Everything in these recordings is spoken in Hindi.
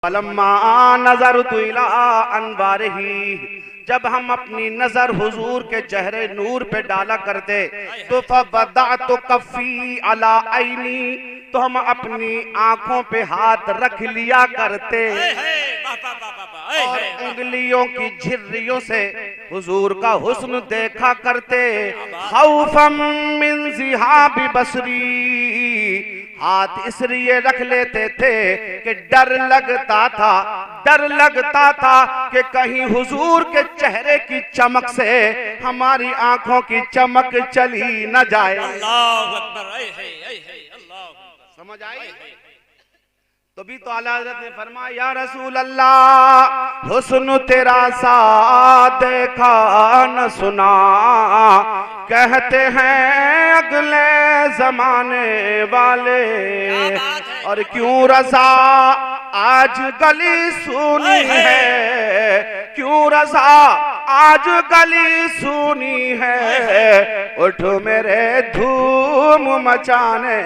फलम्मा नज़रतु इला अनवारिही, जब हम अपनी नजर हुजूर के चेहरे नूर पे डाला करते तो फवदअतु कफ़ी अला ऐनी, तो हम अपनी आंखों पे हाथ रख लिया करते और उंगलियों की झिर्रियों से हुजूर का हुस्न देखा करते। खौफम मिन ज़िहाबि बसरी, हाथ इसलिए रख लेते थे कि डर लगता था कि कहीं हुजूर के चेहरे की चमक से हमारी आंखों की चमक चली न जाए। अल्लाह अकबर, समझ आई? तो भी तो आला हज़रत ने फरमाया, या रसूल अल्लाह, हुस्न तेरा सा देखा न सुना, कहते हैं अगले जमाने वाले, और क्यों रज़ा आज गली सुनी है, क्यों रज़ा आज गली सुनी है, उठ मेरे धूम मचाने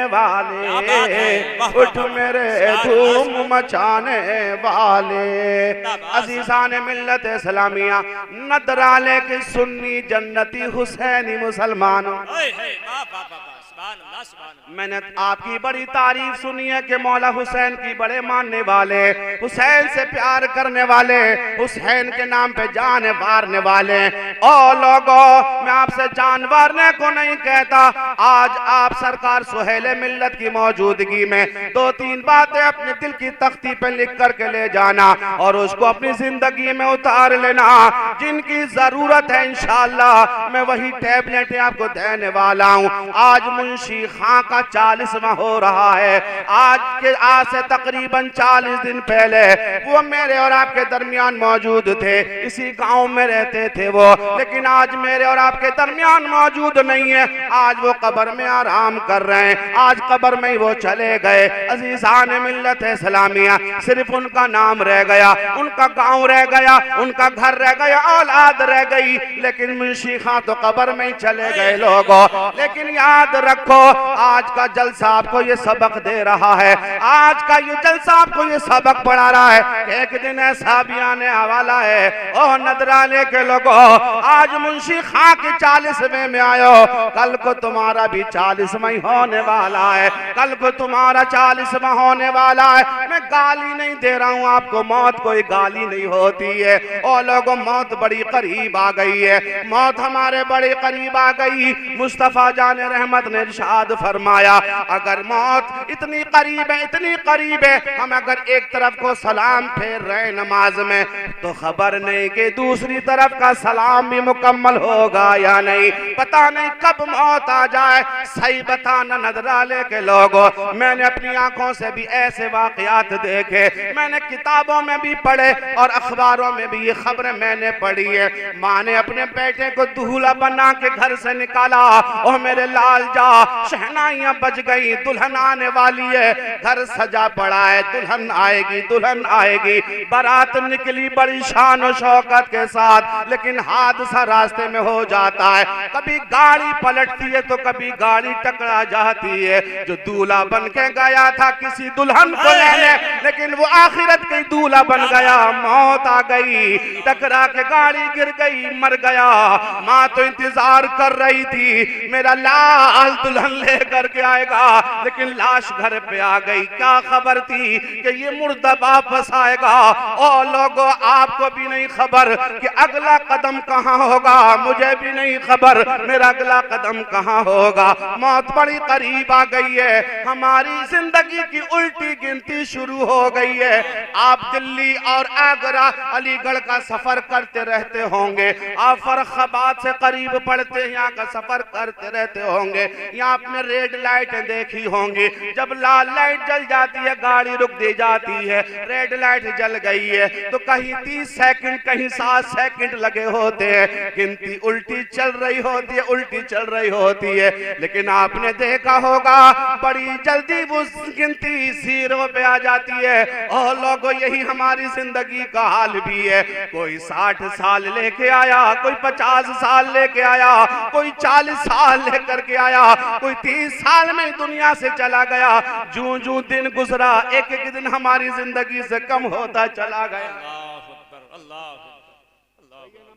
वाले, उठ मेरे धूम मचाने वाले। अज़ीज़ान मिल्लत इस्लामिया, नदराले की सुन्नी जन्नती हुसैनी मुसलमानों, मैंने आपकी बड़ी तारीफ सुनी है कि मौला हुसैन की बड़े मानने वाले, हुसैन से प्यार करने वाले, हुसैन के नाम पे जान वारने वाले। ओ लोगों, मैं आपसे जान वारने को नहीं कहता, आज आप सरकार सुहेले मिल्लत की मौजूदगी में दो तीन बातें अपने दिल की तख्ती पे लिख करके ले जाना और उसको अपनी जिंदगी में उतार लेना। जिनकी जरूरत है इंशाअल्लाह मैं वही टैबलेट आपको देने वाला हूँ। आज मुंशी खां का 40वां हो रहा है। आज से तकरीबन 40 दिन पहले वो मेरे और आपके दरमियान मौजूद थे, इसी गांव में रहते थे वो, लेकिन आज मेरे और आपके दरमियान मौजूद नहीं है। आज वो कब्र में आराम कर रहे हैं, आज कब्र में ही वो चले गए। अज़ीज़ान मिल्लत इस्लामिया, सिर्फ उनका नाम रह गया, उनका गांव रह गया, उनका घर रह गया, औलाद रह गई, लेकिन मुंशी खां तो कब्र में ही चले गए लोगों। लेकिन याद रखो, आज का जलसा आपको ये सबक दे रहा है, आज का ये जलसा आपको ये सबक पढ़ा रहा है। एक दिन ऐसा भी आने वाला है, ओ नदराने के लोगों, आज मुंशी खां के 40वें में आयो, कल को तुम्हारा भी 40वां होने वाला है, कल को तुम्हारा 40वां होने वाला है। मैं गाली नहीं दे रहा हूँ आपको, मौत कोई गाली नहीं होती है। ओ लोगों, मौत बड़ी करीब आ गई है, मौत हमारे बड़े करीब आ गई। मुस्तफा जाने रहमत ने इरशाद फरमाया, अगर मौत इतनी करीब है, इतनी करीब है, हम अगर एक तरफ को सलाम फेर रहे नमाज में तो खबर नहीं कि दूसरी तरफ का सलाम भी मुकम्मल होगा या नहीं। पता नहीं कब मौत आ जाए। सही बताना नदराले के लोगों, मैंने अपनी आंखों से भी ऐसे वाकयात देखे, मैंने किताबों में भी पढ़े और अखबारों में भी ये खबरें मैंने पढ़ी है। माँ ने अपने बेटे को दूल्हा बना के घर से निकाला, और मेरे लाल जा, शहनाइयां बज गई, दुल्हन आने वाली है, घर सजा पड़ा है, दुल्हन आएगी, दुल्हन आएगी। बारात निकली बड़ी शान और शौकत के साथ, लेकिन हादसा रास्ते में हो जाता है। कभी गाड़ी पलटती है तो कभी गाड़ी टकरा जाती है। जो दूल्हा बन के गया था किसी दुल्हन को लेने, लेकिन वो आखिरत की दूल्हा बन गया। मौत आ गई, टकरा के गाड़ी गिर गई, मर गया। माँ तो इंतजार कर रही थी, मेरा लाल दुल्हन लेकर के आएगा, लेकिन लाश घर पे आ गई। क्या खबर थी कि ये मुर्दा वापस आएगा। और लोगों, आपको भी नहीं खबर कि अगला कदम कहाँ होगा, मुझे भी नहीं खबर मेरा अगला कदम कहाँ होगा। मौत बड़ी करीब आ गई है, हमारी जिंदगी की उल्टी गिनती शुरू हो गई है। आप दिल्ली और आगरा, अलीगढ़ का सफर करते रहते होंगे, आप फर्रुखाबाद से करीब पड़ते हैं, यहाँ का सफर करते रहते होंगे। यहाँ आपने रेड लाइट देखी होंगी, जब लाल लाइट जल जाती है गाड़ी रुक दी जाती है। रेड लाइट जल गई है तो कहीं 30 सेकंड, कहीं 7 सेकंड लगे होते हैं, गिनती उल्टी चल रही होती है, उल्टी चल रही होती है। लेकिन आपने देखा होगा बड़ी जल्दी वो गिनती 0 पे आ जाती है। और लोगों, यही हमारी जिंदगी का हाल भी है। कोई 60 साल लेके आया, कोई 50 साल लेके आया, कोई 40 साल लेकर के आया, कोई 30 साल में दुनिया से चला गया। जूं जूं दिन गुजरा, एक एक दिन हमारी जिंदगी से कम होता चला गया।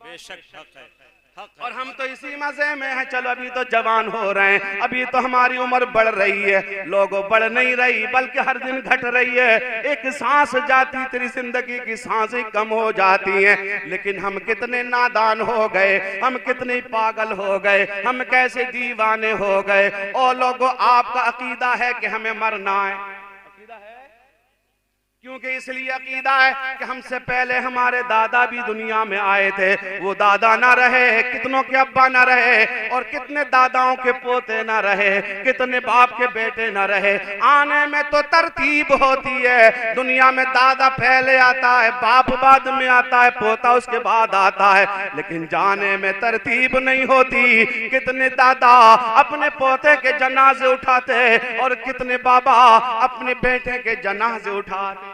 बेशक हक है। और हम तो इसी मजे में हैं, चलो अभी तो जवान हो रहे हैं, अभी तो हमारी उम्र बढ़ रही है। लोगों बढ़ नहीं रही बल्कि हर दिन घट रही है। एक सांस जाती तेरी जिंदगी की सांसें कम हो जाती हैं। लेकिन हम कितने नादान हो गए, हम कितने पागल हो गए, हम कैसे दीवाने हो गए। और लोगों आपका अकीदा है कि हमें मरना है, क्योंकि इसलिए अकीदा है कि हमसे पहले हमारे दादा भी दुनिया में आए थे। वो दादा ना रहे, कितनों के अब्बा ना रहे, और कितने दादाओं के पोते ना रहे, कितने बाप के बेटे ना रहे। आने में तो तरतीब होती है, दुनिया में दादा पहले आता है, बाप बाद में आता है, पोता उसके बाद आता है। लेकिन जाने में तरतीब नहीं होती। कितने दादा अपने पोते के जनाजे उठाते और कितने बाबा अपने बेटे के जनाजे उठाते।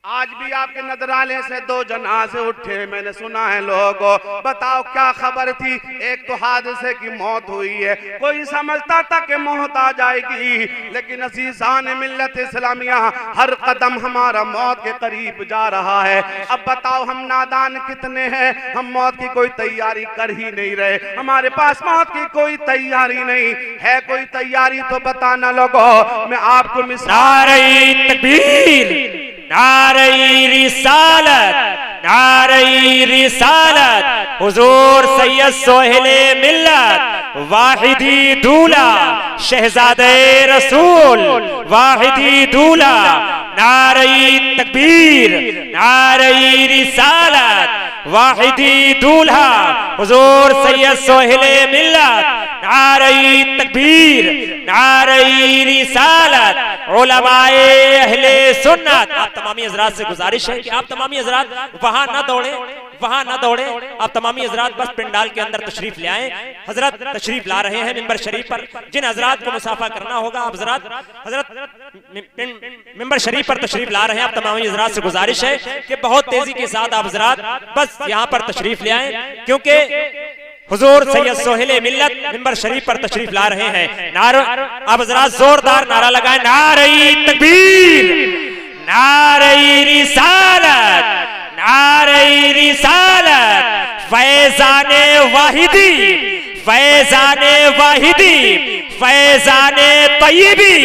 आज भी आपके नजराने से 2 जनाजे उठे, मैंने सुना है। लोगों बताओ क्या खबर थी? एक तो हादसे की मौत हुई है, कोई समझता था कि मौत आ जाएगी, लेकिन अज़ीज़ान मिल्लत इस्लामिया हर कदम हमारा मौत के करीब जा रहा है। अब बताओ हम नादान कितने हैं, हम मौत की कोई तैयारी कर ही नहीं रहे। हमारे पास मौत की कोई तैयारी नहीं है। कोई तैयारी तो बताना लोगों, मैं आपको नारे तकबीर, नारे रिसालत, नारे रिसालत, हुजूर सैयद सोहेले मिल्लत, वाहिदी दूल्हा, शहजादे रसूल, वाहिदी दूल्हा, नारे तकबीर, नारे रिसालत, वाहिदी दूल्हा, हुजूर सैयद सोहेले मिल्लत, नारे तकबीर, नारे रिसालत, उलमाए अहले सुन्नत। आप तमामी हज़रात से गुजारिश है कि आप तमामी हज़रात वहां ना दौड़े, वहां ना दौड़े। आप तमामी हज़रात बस पंडाल के अंदर तशरीफ ले आए। हजरत तशरीफ ला रहे हैं मिंबर शरीफ पर। जिन हज़रात को मुसाफा करना होगा, आप हजरत मिंबर शरीफ पर तशरीफ ला रहे हैं। आप तमामी हज़रात से गुजारिश है कि बहुत तेजी के साथ आप हज़रात बस यहाँ पर तशरीफ ले आए, क्योंकि हुजूर सैयद सोहेले मिल्लत मिंबर शरीफ पर तशरीफ ला रहे हैं। नारा अब जरा जोरदार नारा लगाए, नारे तकबीर, नारे रिसालत, नारे रिसालत, फैज़ाने वाहिदी, फैज़ाने वाहिदी, फैज़ाने तय्यबी,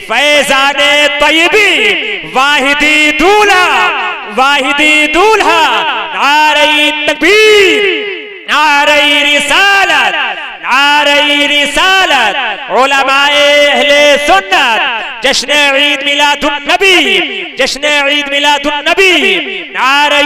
फैज़ाने तय्यबी, वाहिदी दूल्हा, वाहिदी दूल्हा, नारे तकबीर, नारे रिसालत, नारे रिसालत, उलमाए अहले सुन्नत, जश्न ईद मिलादुन नबी, जश्न ईद मिलादुन नबी, नारे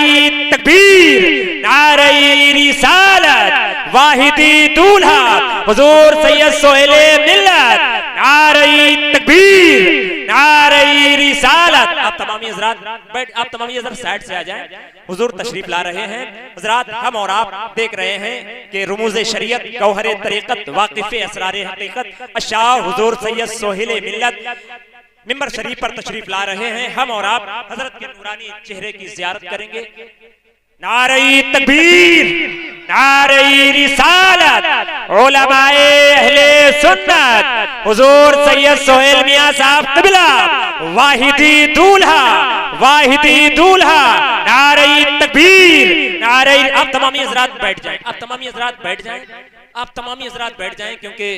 तकबीर, नारे रिसालत, वाहिदी दूल्हा, हुजूर सैयद सोहेले मिल्लत, नारे तकबीर, नारे रिसालत। आप तमामी हज़रात बैठ, आप तमामी हज़रात साइड से आ जाएं। हुजूर तशरीफ ला रहे हैं। हज़रात हम और आप देख रहे हैं कि रुमूज़े शरीयत, गौहरे तरीक़त, वाक़िफ़े असरारे हक़ीक़त अशाह हुजूर सैयद सोहेले मिल्लत मिंबर शरीफ पर तशरीफ ला रहे हैं। हम और आप हजरत के नूरानी चेहरे की ज़ियारत करेंगे। नारे तकबीर, नारे रिसालत, उलमाए अहले सुन्नत, हुजूर सैयद सोहेल मियां साहब क़िबला, वाहिदी दूल्हा, वाहिदी दूल्हा, नारे तकबीर, नारे। आप तमामी हज़रात बैठ जाएं, आप तमामी हज़रात बैठ जाएं, आप तमामी हज़रात बैठ जाएं, क्योंकि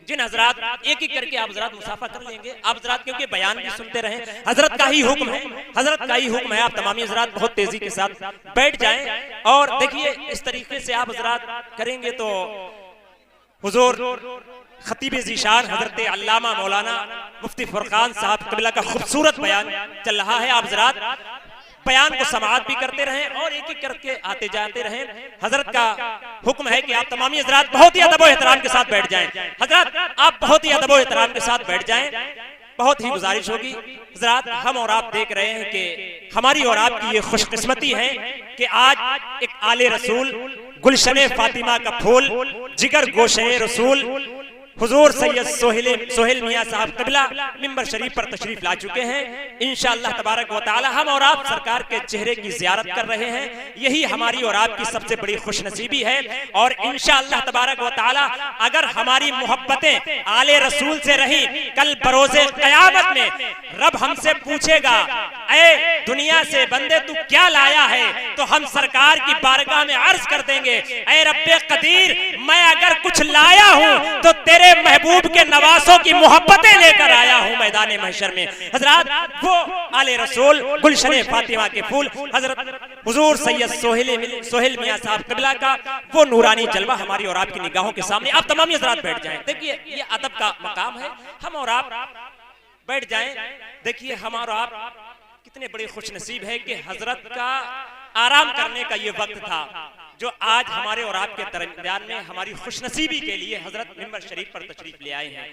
जिन हजरात एक एक करके आप हजरात मुसाफा कर लेंगे। आप हजरात क्योंकि बयान भी सुनते रहे, हजरत का ही हुक्म है, हजरत का ही हुक्म है। आप तमामी हजरात बहुत तेजी के साथ बैठ जाएं। और देखिए इस तरीके से आप हजरात करेंगे तो हुजूर खतीब ज़ीशान हजरत अल्लामा मौलाना मुफ्ती फुरकान साहब क़िबला का खूबसूरत बयान चल रहा है। आप हजरात बयान को समाअत भी करते रहें और एक एक करके आते जाते रहें। हजरत का हुक्म है कि आप तमामी हजरात बहुत ही अदब और एहतराम के साथ बैठ जाएं। हजरत आप बहुत ही अदब और एहतराम के साथ बैठ जाएं, बहुत ही गुजारिश होगी। हजरात हम और आप देख रहे हैं कि हमारी और आपकी ये खुशकिस्मती है कि आज एक आले रसूल, गुलशने फातिमा का फूल, जिगर गोशे रसूल, हुजूर सैयद सोहेल मियां साहब क़िबला मिंबर शरीफ पर तशरीफ ला चुके हैं। इंशाअल्लाह तबारक व तआला हम और आप सरकार के चेहरे की ज़ियारत कर रहे हैं। यही हमारी और आपकी सबसे बड़ी खुशनसीबी है। और इंशाअल्लाह तबारक व तआला अगर हमारी मोहब्बतें आले रसूल से रही, कल बरोज़े क़यामत में रब हमसे पूछेगा, ऐ दुनिया से बंदे तू क्या लाया है, तो हम सरकार की बारगाह में अर्ज कर देंगे, ऐ रब्बे क़दीर, मैं अगर कुछ लाया हूं तो तेरे महबूब के नवासों की मोहब्बतें लेकर आया हूं मैदान महशर में। हजरत वो आले रसूल गुलशन फातिमा के फूल हजरत हुजूर सैयद सोहेल मियां साहब क़िबला का वो नूरानी जलवा हमारी और आपकी निगाहों के सामने। आप तमाम हजरात बैठ जाएं। देखिए ये अदब का मकाम है, हम और आप बैठ जाएं। देखिए हम और आप कितने बड़े खुशनसीब है कि हजरत का आराम करने का ये वक्त था, जो आज हमारे और आपके दरमियान में हमारी खुशनसीबी के लिए हजरत मिंबर शरीफ पर तशरीफ ले आए हैं।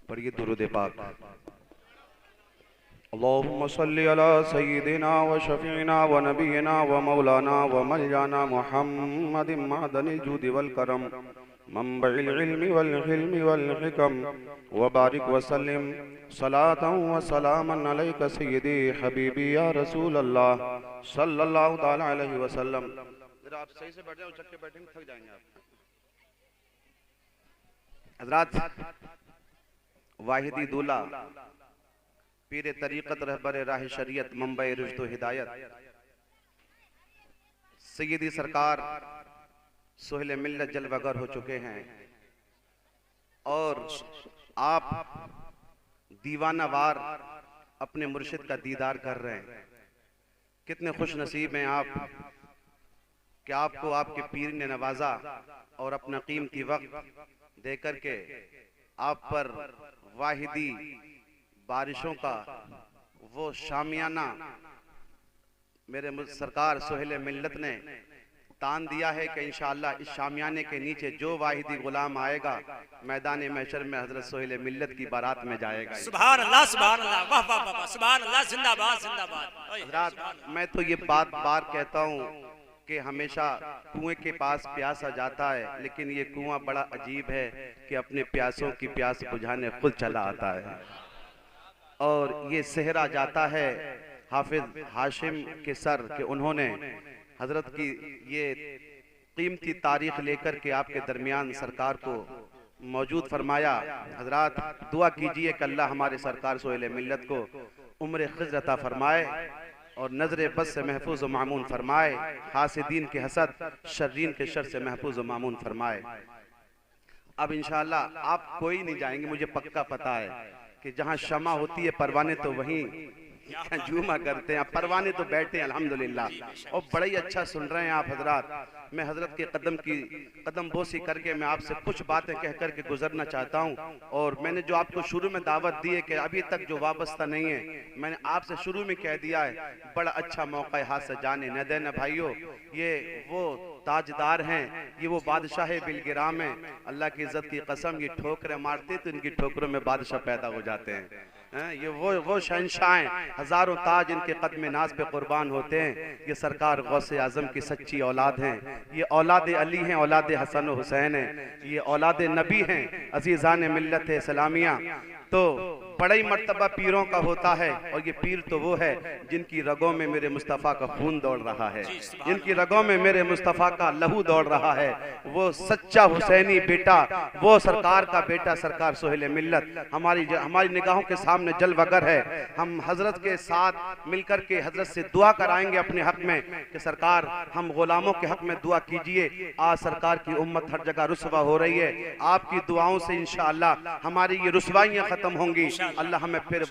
पढ़िए दुरूद पाक। अल्लाहुम्मा सल्ली अला सय्यिदिना व शफीना व नबीना व मौलाना व मौलाना मुहम्मदिन मादनिल जूदि वल करम मंबइल इल्मि वल हिल्मि वल हिकम व बारिक व सल्लिम सलातन व सलामन अलैका सय्यदी हबीबी या रसूल अल्लाह सल्लल्लाहु तआला अलैहि वसल्लम। जरा आप सही से बैठ जाओ, उचक के बैठेंगे थक जाएंगे आप। हजरात, वाहिदी दूल्हा पीर तरीक़त रहबर राह शरीयत मुंबई रुश्द हिदायत सैयदी सरकार सोहेल मिल्लत जलवागर हो चुके हैं और आप दीवानावार अपने मुर्शिद का दीदार कर रहे हैं। कितने खुश नसीब हैं आप कि आपको आपके पीर ने नवाजा और अपना कीमती वक्त दे करके आप पर वाहिदी बारिशों का वो शामियाना मेरे सरकार सोहेल मिल्लत ने तान दिया है कि इंशाअल्लाह इस शामियाने के नीचे जो वाहिदी गुलाम आएगा मैदान महशर में हजरत सोहेल मिल्लत की बारात में जाएगा। सुभान अल्लाह, सुभान अल्लाह, वाह वाह वाह, सुभान अल्लाह, जिंदाबाद जिंदाबाद। हजरात, मैं तो ये बार कहता हूँ कि हमेशा कुएं के पास प्यासा जाता है, लेकिन ये कुआं बड़ा अजीब है कि अपने प्यासों की प्यास बुझाने खुद चला आता है। और ये सेहरा जाता है हाफिज हाशिम के सर कि उन्होंने हजरत की ये कीमती तारीख लेकर के आपके दरमियान सरकार को मौजूद फरमाया। हजरात, दुआ कीजिए कि अल्लाह हमारे सरकार सोहेल मिल्लत को उम्र खिज़्र अता फरमाए और नजर बस से महफूज व मामून फरमाए, हासिदीन के हसद शर्रीन के शर से महफूज व मामून फरमाए। अब इंशाअल्लाह आप कोई नहीं जाएंगे, मुझे पक्का पता है कि जहां शमा होती है परवाने तो वहीं जुमा करते हैं। परवाने तो बैठे हैं अल्हम्दुलिल्लाह और बड़ा ही अच्छा सुन रहे हैं आप हजरात। मैं हजरत के कदम बोसी करके मैं आपसे कुछ बातें कह करके गुजरना चाहता हूं। और मैंने जो आपको शुरू में दावत दी है कि अभी तक जो वाबस्ता नहीं है, मैंने आपसे शुरू में कह दिया है, बड़ा अच्छा मौका है हाथ से जाने न देना भाइयों। ये वो ताजदार हैं, ये वो बादशाह बिलगिराम हैं। अल्लाह की इज्जत की कसम, ये ठोकरें मारते तो इनकी ठोकरों में बादशाह पैदा हो जाते हैं। ये वो शहंशाह हैं, हजारों ताज इनके कदम नाज पे कुर्बान होते हैं। ये सरकार गौसे आजम की सच्ची औलाद हैं। ये औलाद अली हैं, औलाद हसन हुसैन हैं, ये औलाद नबी हैं, अजीज़ान मिल्लत है इस्लामिया। तो बड़ा ही मर्तबा पीरों का होता है और ये पीर तो वो है जिनकी रगों में मेरे मुस्तफ़ा का खून दौड़ रहा है, जिनकी रगों में मेरे मुस्तफ़ा का लहू दौड़ रहा है। वो सच्चा हुसैनी बेटा, वो सरकार का बेटा सरकार सोहेल मिल्लत हमारी निगाहों के सामने जलवगर है। हम हजरत के साथ मिलकर के हजरत से दुआ कराएंगे अपने हक में कि सरकार हम गुलामों के हक में दुआ कीजिए। आज सरकार की उम्मत हर जगह रुसवा हो रही है, आपकी दुआओं से इंशाअल्लाह हमारी ये रुसवाइयां खत्म होंगी। अल्लाह हमें फिर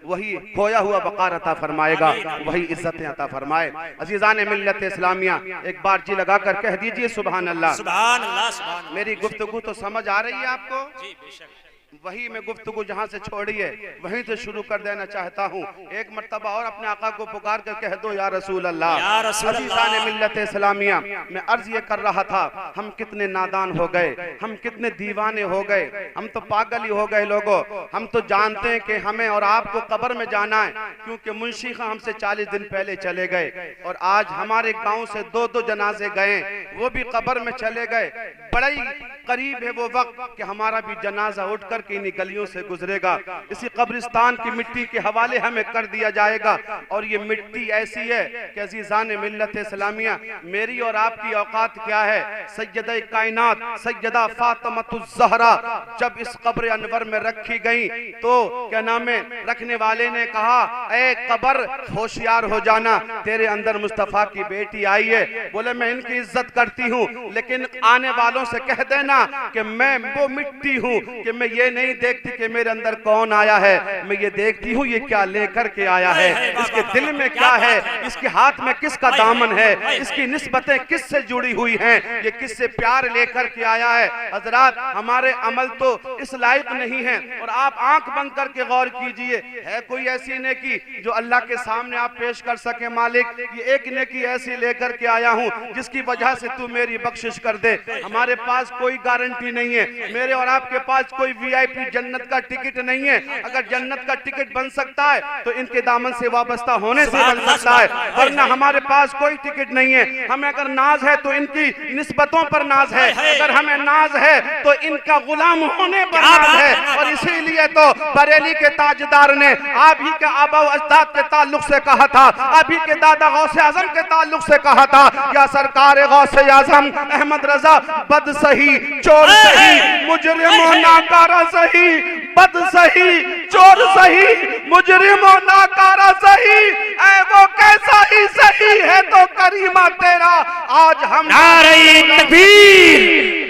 वही खोया हुआ वक़ार अता फरमाएगा, वही इज्जतें अता फरमाए। अजीज़ान मिल्लत इस्लामिया, एक बार जी लगा कर कह दीजिए सुभान अल्लाह। सुभान अल्लाह, सुभान अल्लाह। मेरी गुफ्तगू तो समझ आ रही है आपको? जी बेशक। वही मैं गुफ्तगू जहाँ से छोड़ी है वहीं से शुरू कर देना चाहता हूँ। एक मर्तबा और अपने आका को पुकार कर कह दो या रसूल अल्लाह। या रसूल अल्लाह। अज़ीज़ान मिल्लत इस्लामिया, मैं अर्ज ये कर रहा था, हम कितने नादान हो गए, हम कितने दीवाने हो गए, हम तो पागल ही हो गए लोगों। हम तो जानते हैं कि हमें और आपको कब्र में जाना है, क्योंकि मुंशी खां हमसे 40 दिन पहले चले गए और आज हमारे गाँव से 2-2 जनाजे गए, वो भी कब्र में चले गए। बड़ा ही करीब है वो वक्त कि हमारा भी जनाजा उठ कर के इन्हीं गलियों से गुजरेगा, इसी कब्रिस्तान की मिट्टी के हवाले हमें कर दिया जाएगा। और ये मिट्टी ऐसी है कि अज़ीज़ान मिल्लत इस्लामिया, मेरी और आपकी औकात क्या है। सैयदा कायनात सैयदा फातिमातुज़ ज़हरा जब इस कब्र अनवर में रखी गई तो क्या नाम है, रखने वाले ने कहा, ए कब्र होशियार हो जाना, तेरे अंदर मुस्तफ़ा की बेटी आई है। बोले मैं इनकी इज्जत करती हूँ, लेकिन आने वालों से कह देना कि मैं वो मिट्टी हूँ कि मैं ये नहीं देखती कि मेरे अंदर कौन आया है, मैं ये देखती हूँ ये क्या लेकर के आया है, इसके दिल में क्या है, इसके हाथ में किसका दामन है, इसकी निस्बतें किससे जुड़ी हुई हैं, ये किससे प्यार लेकर के आया है। हजरात, हमारे अमल तो इस लायक नहीं है। और आप आंख बंद करके गौर कीजिए, है कोई ऐसी नेकी जो अल्लाह के सामने आप पेश कर सके, मालिक ये एक नेकी ऐसी लेकर के आया हूँ जिसकी वजह से तू मेरी बख्शिश कर दे। हमारे पास कोई गारंटी नहीं है, मेरे और आपके पास कोई वीआईपी जन्नत का टिकट नहीं है। अगर जन्नत का टिकट बन सकता है तो इनके दामन से वाबस्ता होने से बन सकता है, वरना हमारे पास कोई टिकट नहीं है। हमें अगर नाज है तो इनकी निस्बतों पर नाज है, अगर हमें नाज है तो इनका गुलाम होने पर नाज है। और इसीलिए तो बरेली के ताजदार ने आप ही के आबा अजदाद के ताल्लुक से कहा था, आप ही के दादा गौसे आजम के ताल्लुक से कहा था, या सरकार गौसे आजम अहमद रजा बद सही चोर सही मुजरिम नाकारा सही, बद सही चोर सही मुजरिम नाकारा सही, ऐ वो कैसा ही सही है तो करीमा तेरा। आज हम नारे तकबीर,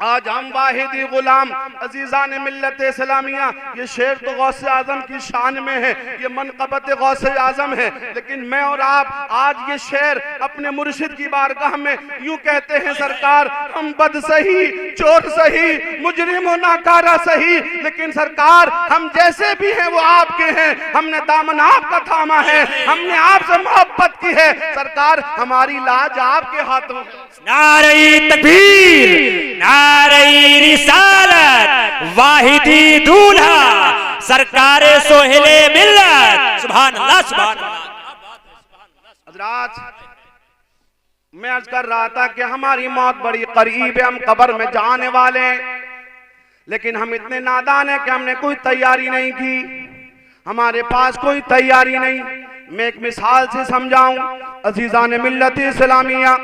आज हम वाहिदी गुलाम अजीज़ान मिल्लत इस्लामिया, ये शेर तो गौसे आजम की शान में है, ये मनक़बत गौसे आजम है, लेकिन मैं और आप आज ये शेर अपने मुर्शिद की बारगाह में यूं कहते हैं, सरकार हम बद सही चोर सही मुजरिम और नाकारा सही, लेकिन सरकार हम जैसे भी हैं वो आपके हैं, हमने दामन आपका थामा है, हमने आपसे मोहब्बत की है, सरकार हमारी लाज आपके हाथों। नारे तकबीर, नारे रिसालत, वाहिदी दूल्हा सरकारे सोहेले मिल्लत, सुभान अल्लाह सुभान अल्लाह। हज़रात, मैं अर्ज कर रहा था कि हमारी मौत बड़ी करीब है, हम कब्र में जाने वाले हैं, लेकिन हम इतने नादान हैं कि हमने कोई तैयारी नहीं की, हमारे पास कोई तैयारी नहीं। मैं एक मिसाल से समझाऊं, अजीज़ान मिल्लत इस्लामिया,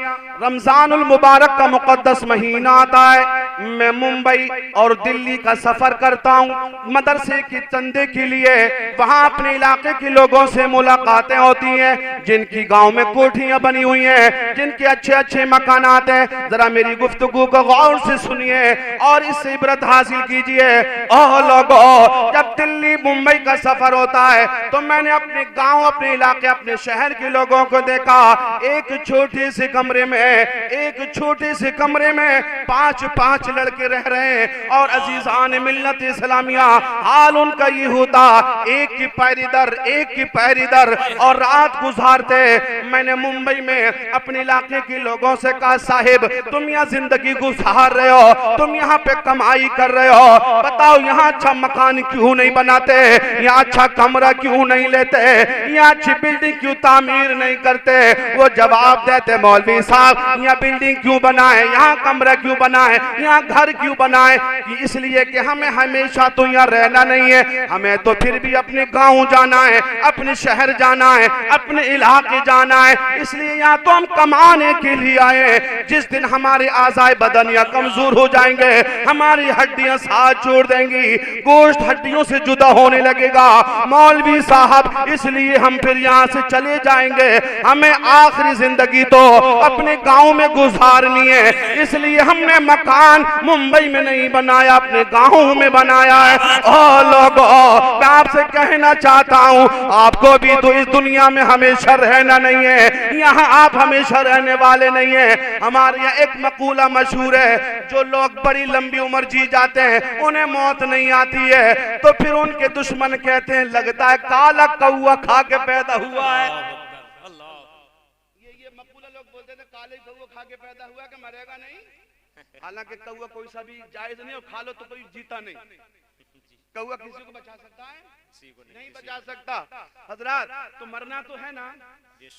रमजानुल मुबारक का मुकद्दस महीना आता है, मैं मुंबई और दिल्ली का सफर करता हूँ मदरसे की चंदे के लिए, वहाँ अपने इलाके के लोगों से मुलाकातें होती हैं, जिनकी गांव में कोठियाँ बनी हुई हैं, जिनके अच्छे अच्छे मकानात हैं। जरा मेरी गुफ्तगू को गौर से सुनिए और इससे इबरत हासिल कीजिए। ओह लोगों, जब दिल्ली मुंबई का सफर होता है तो मैंने अपने गाँव, अपने इलाके, अपने शहर के लोगों को देखा, एक छोटे से कमरे में, एक छोटे से कमरे में 5-5 लड़के रह रहे हैं। और अजीज़ान मिल्लत इस्लामिया, हाल उनका ये होता, एक की पैर इधर एक की पैर इधर, और रात गुजारते। मैंने मुंबई में अपने इलाके के लोगों से कहा, साहिब तुम यहाँ जिंदगी गुजार रहे हो, तुम यहाँ पे कमाई कर रहे हो, बताओ यहाँ अच्छा मकान क्यों नहीं बनाते, यहाँ अच्छा कमरा क्यों नहीं लेते, यहाँ अच्छी बिल्डिंग क्यों तामीर नहीं करते। वो जवाब देते, मौलवी साहब यहाँ बिल्डिंग क्यों बनाए, यहाँ कमरा क्यों बनाए, यहाँ घर क्यों बनाए, इसलिए कि हमें हमेशा तो यहाँ रहना नहीं है, हमें तो फिर भी अपने गांव जाना है, अपने शहर जाना है, अपने इलाके जाना है, इसलिए यहाँ तो हम कमाने के लिए आए। जिस दिन हमारे आज़ाए बदन या कमजोर हो जाएंगे, हमारी हड्डियां साथ छोड़ देंगी, गोश्त हड्डियों से जुदा होने लगेगा, मौलवी साहब इसलिए हम फिर यहाँ से चले जाएंगे, हमें आखिरी जिंदगी तो अपने गांव में गुजारनी है, इसलिए हमने मकान मुंबई में नहीं बनाया, अपने गाँव में बनाया है। ओ लोगों, मैं आपसे कहना चाहता हूँ, आपको भी तो इस दुनिया में हमेशा रहना नहीं है, यहाँ आप हमेशा रहने वाले नहीं है। हमारे यहाँ एक मकूला मशहूर है, जो लोग बड़ी लंबी उम्र जी जाते हैं उन्हें मौत नहीं आती है, तो फिर उनके दुश्मन कहते हैं लगता है काला कौआ खा के पैदा हुआ है। ये मकूला लोग बोलते थे काले कौआ खा के पैदा हुआ कि मरेगा नहीं। हालांकि कौआ कोई सा भी जायज नहीं, और खा लो तो कोई जीता नहीं। कौआ किसी को बचा सकता है? नहीं बचा सकता। हजरात, तो मरना तो है ना।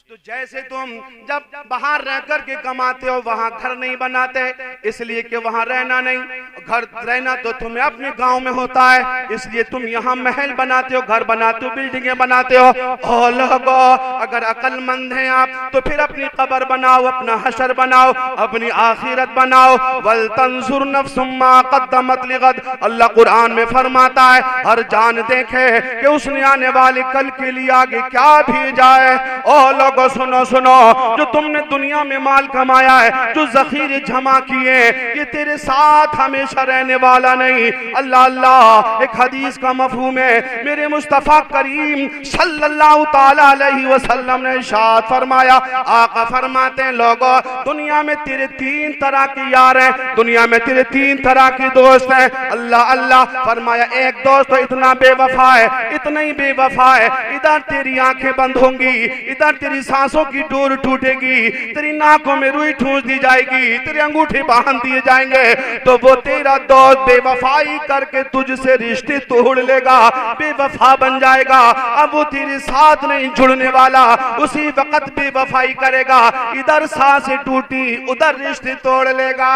तो जैसे तुम जब बाहर रह कर के कमाते हो, वहाँ घर नहीं बनाते इसलिए कि वहाँ रहना नहीं, घर रहना तो तुम्हें अपने गांव में होता है, इसलिए तुम यहाँ महल बनाते हो, घर बनाते हो, बिल्डिंगें बनाते हो। ओ लोगों, अगर अक्लमंद हैं आप तो फिर अपनी कब्र बनाओ, अपना हशर बनाओ, अपनी आखिरत बनाओ। वल तंजुर नफ्सुम मा क़द्दमत लिगद, अल्लाह कुरान में फरमाता है हर जान देखे कि उसने आने वाले कल के लिए आगे क्या भेजा है। ओ लोगों सुनो सुनो, जो तुमने दुनिया में माल कमाया है, जो ज़ख़ीरे जमा किए, ये तेरे साथ हमेशा रहने वाला नहीं। अल्लाह अल्लाह, एक हदीस का मफ़हूम है, मेरे मुस्तफ़ा करीम सल्लल्लाहु ताला अलैहि वसल्लम ने इरशाद फरमाया, आका फरमाते हैं लोगों, दुनिया में तेरे तीन तरह के यार हैं, दुनिया में तेरे तीन तरह के दोस्त हैं। अल्लाह अल्लाह फरमाया, एक दोस्त तो इतना बेवफा है, इतना ही बेवफा है, इधर तेरी आंखें बंद होंगी, इधर तेरी सांसों की डोर टूटेगी, तेरी नाकों में रुई ठूंस दी जाएगी, तेरे अंगूठे बांध दिए जाएंगे, तो वो तेरा दोस्त बेवफाई करके तुझसे रिश्ते तोड़ लेगा, बेवफा बन जाएगा। अब वो तेरे साथ नहीं जुड़ने वाला, उसी वक्त बेवफाई करेगा, इधर सांसें टूटी उधर रिश्ते तोड़ लेगा।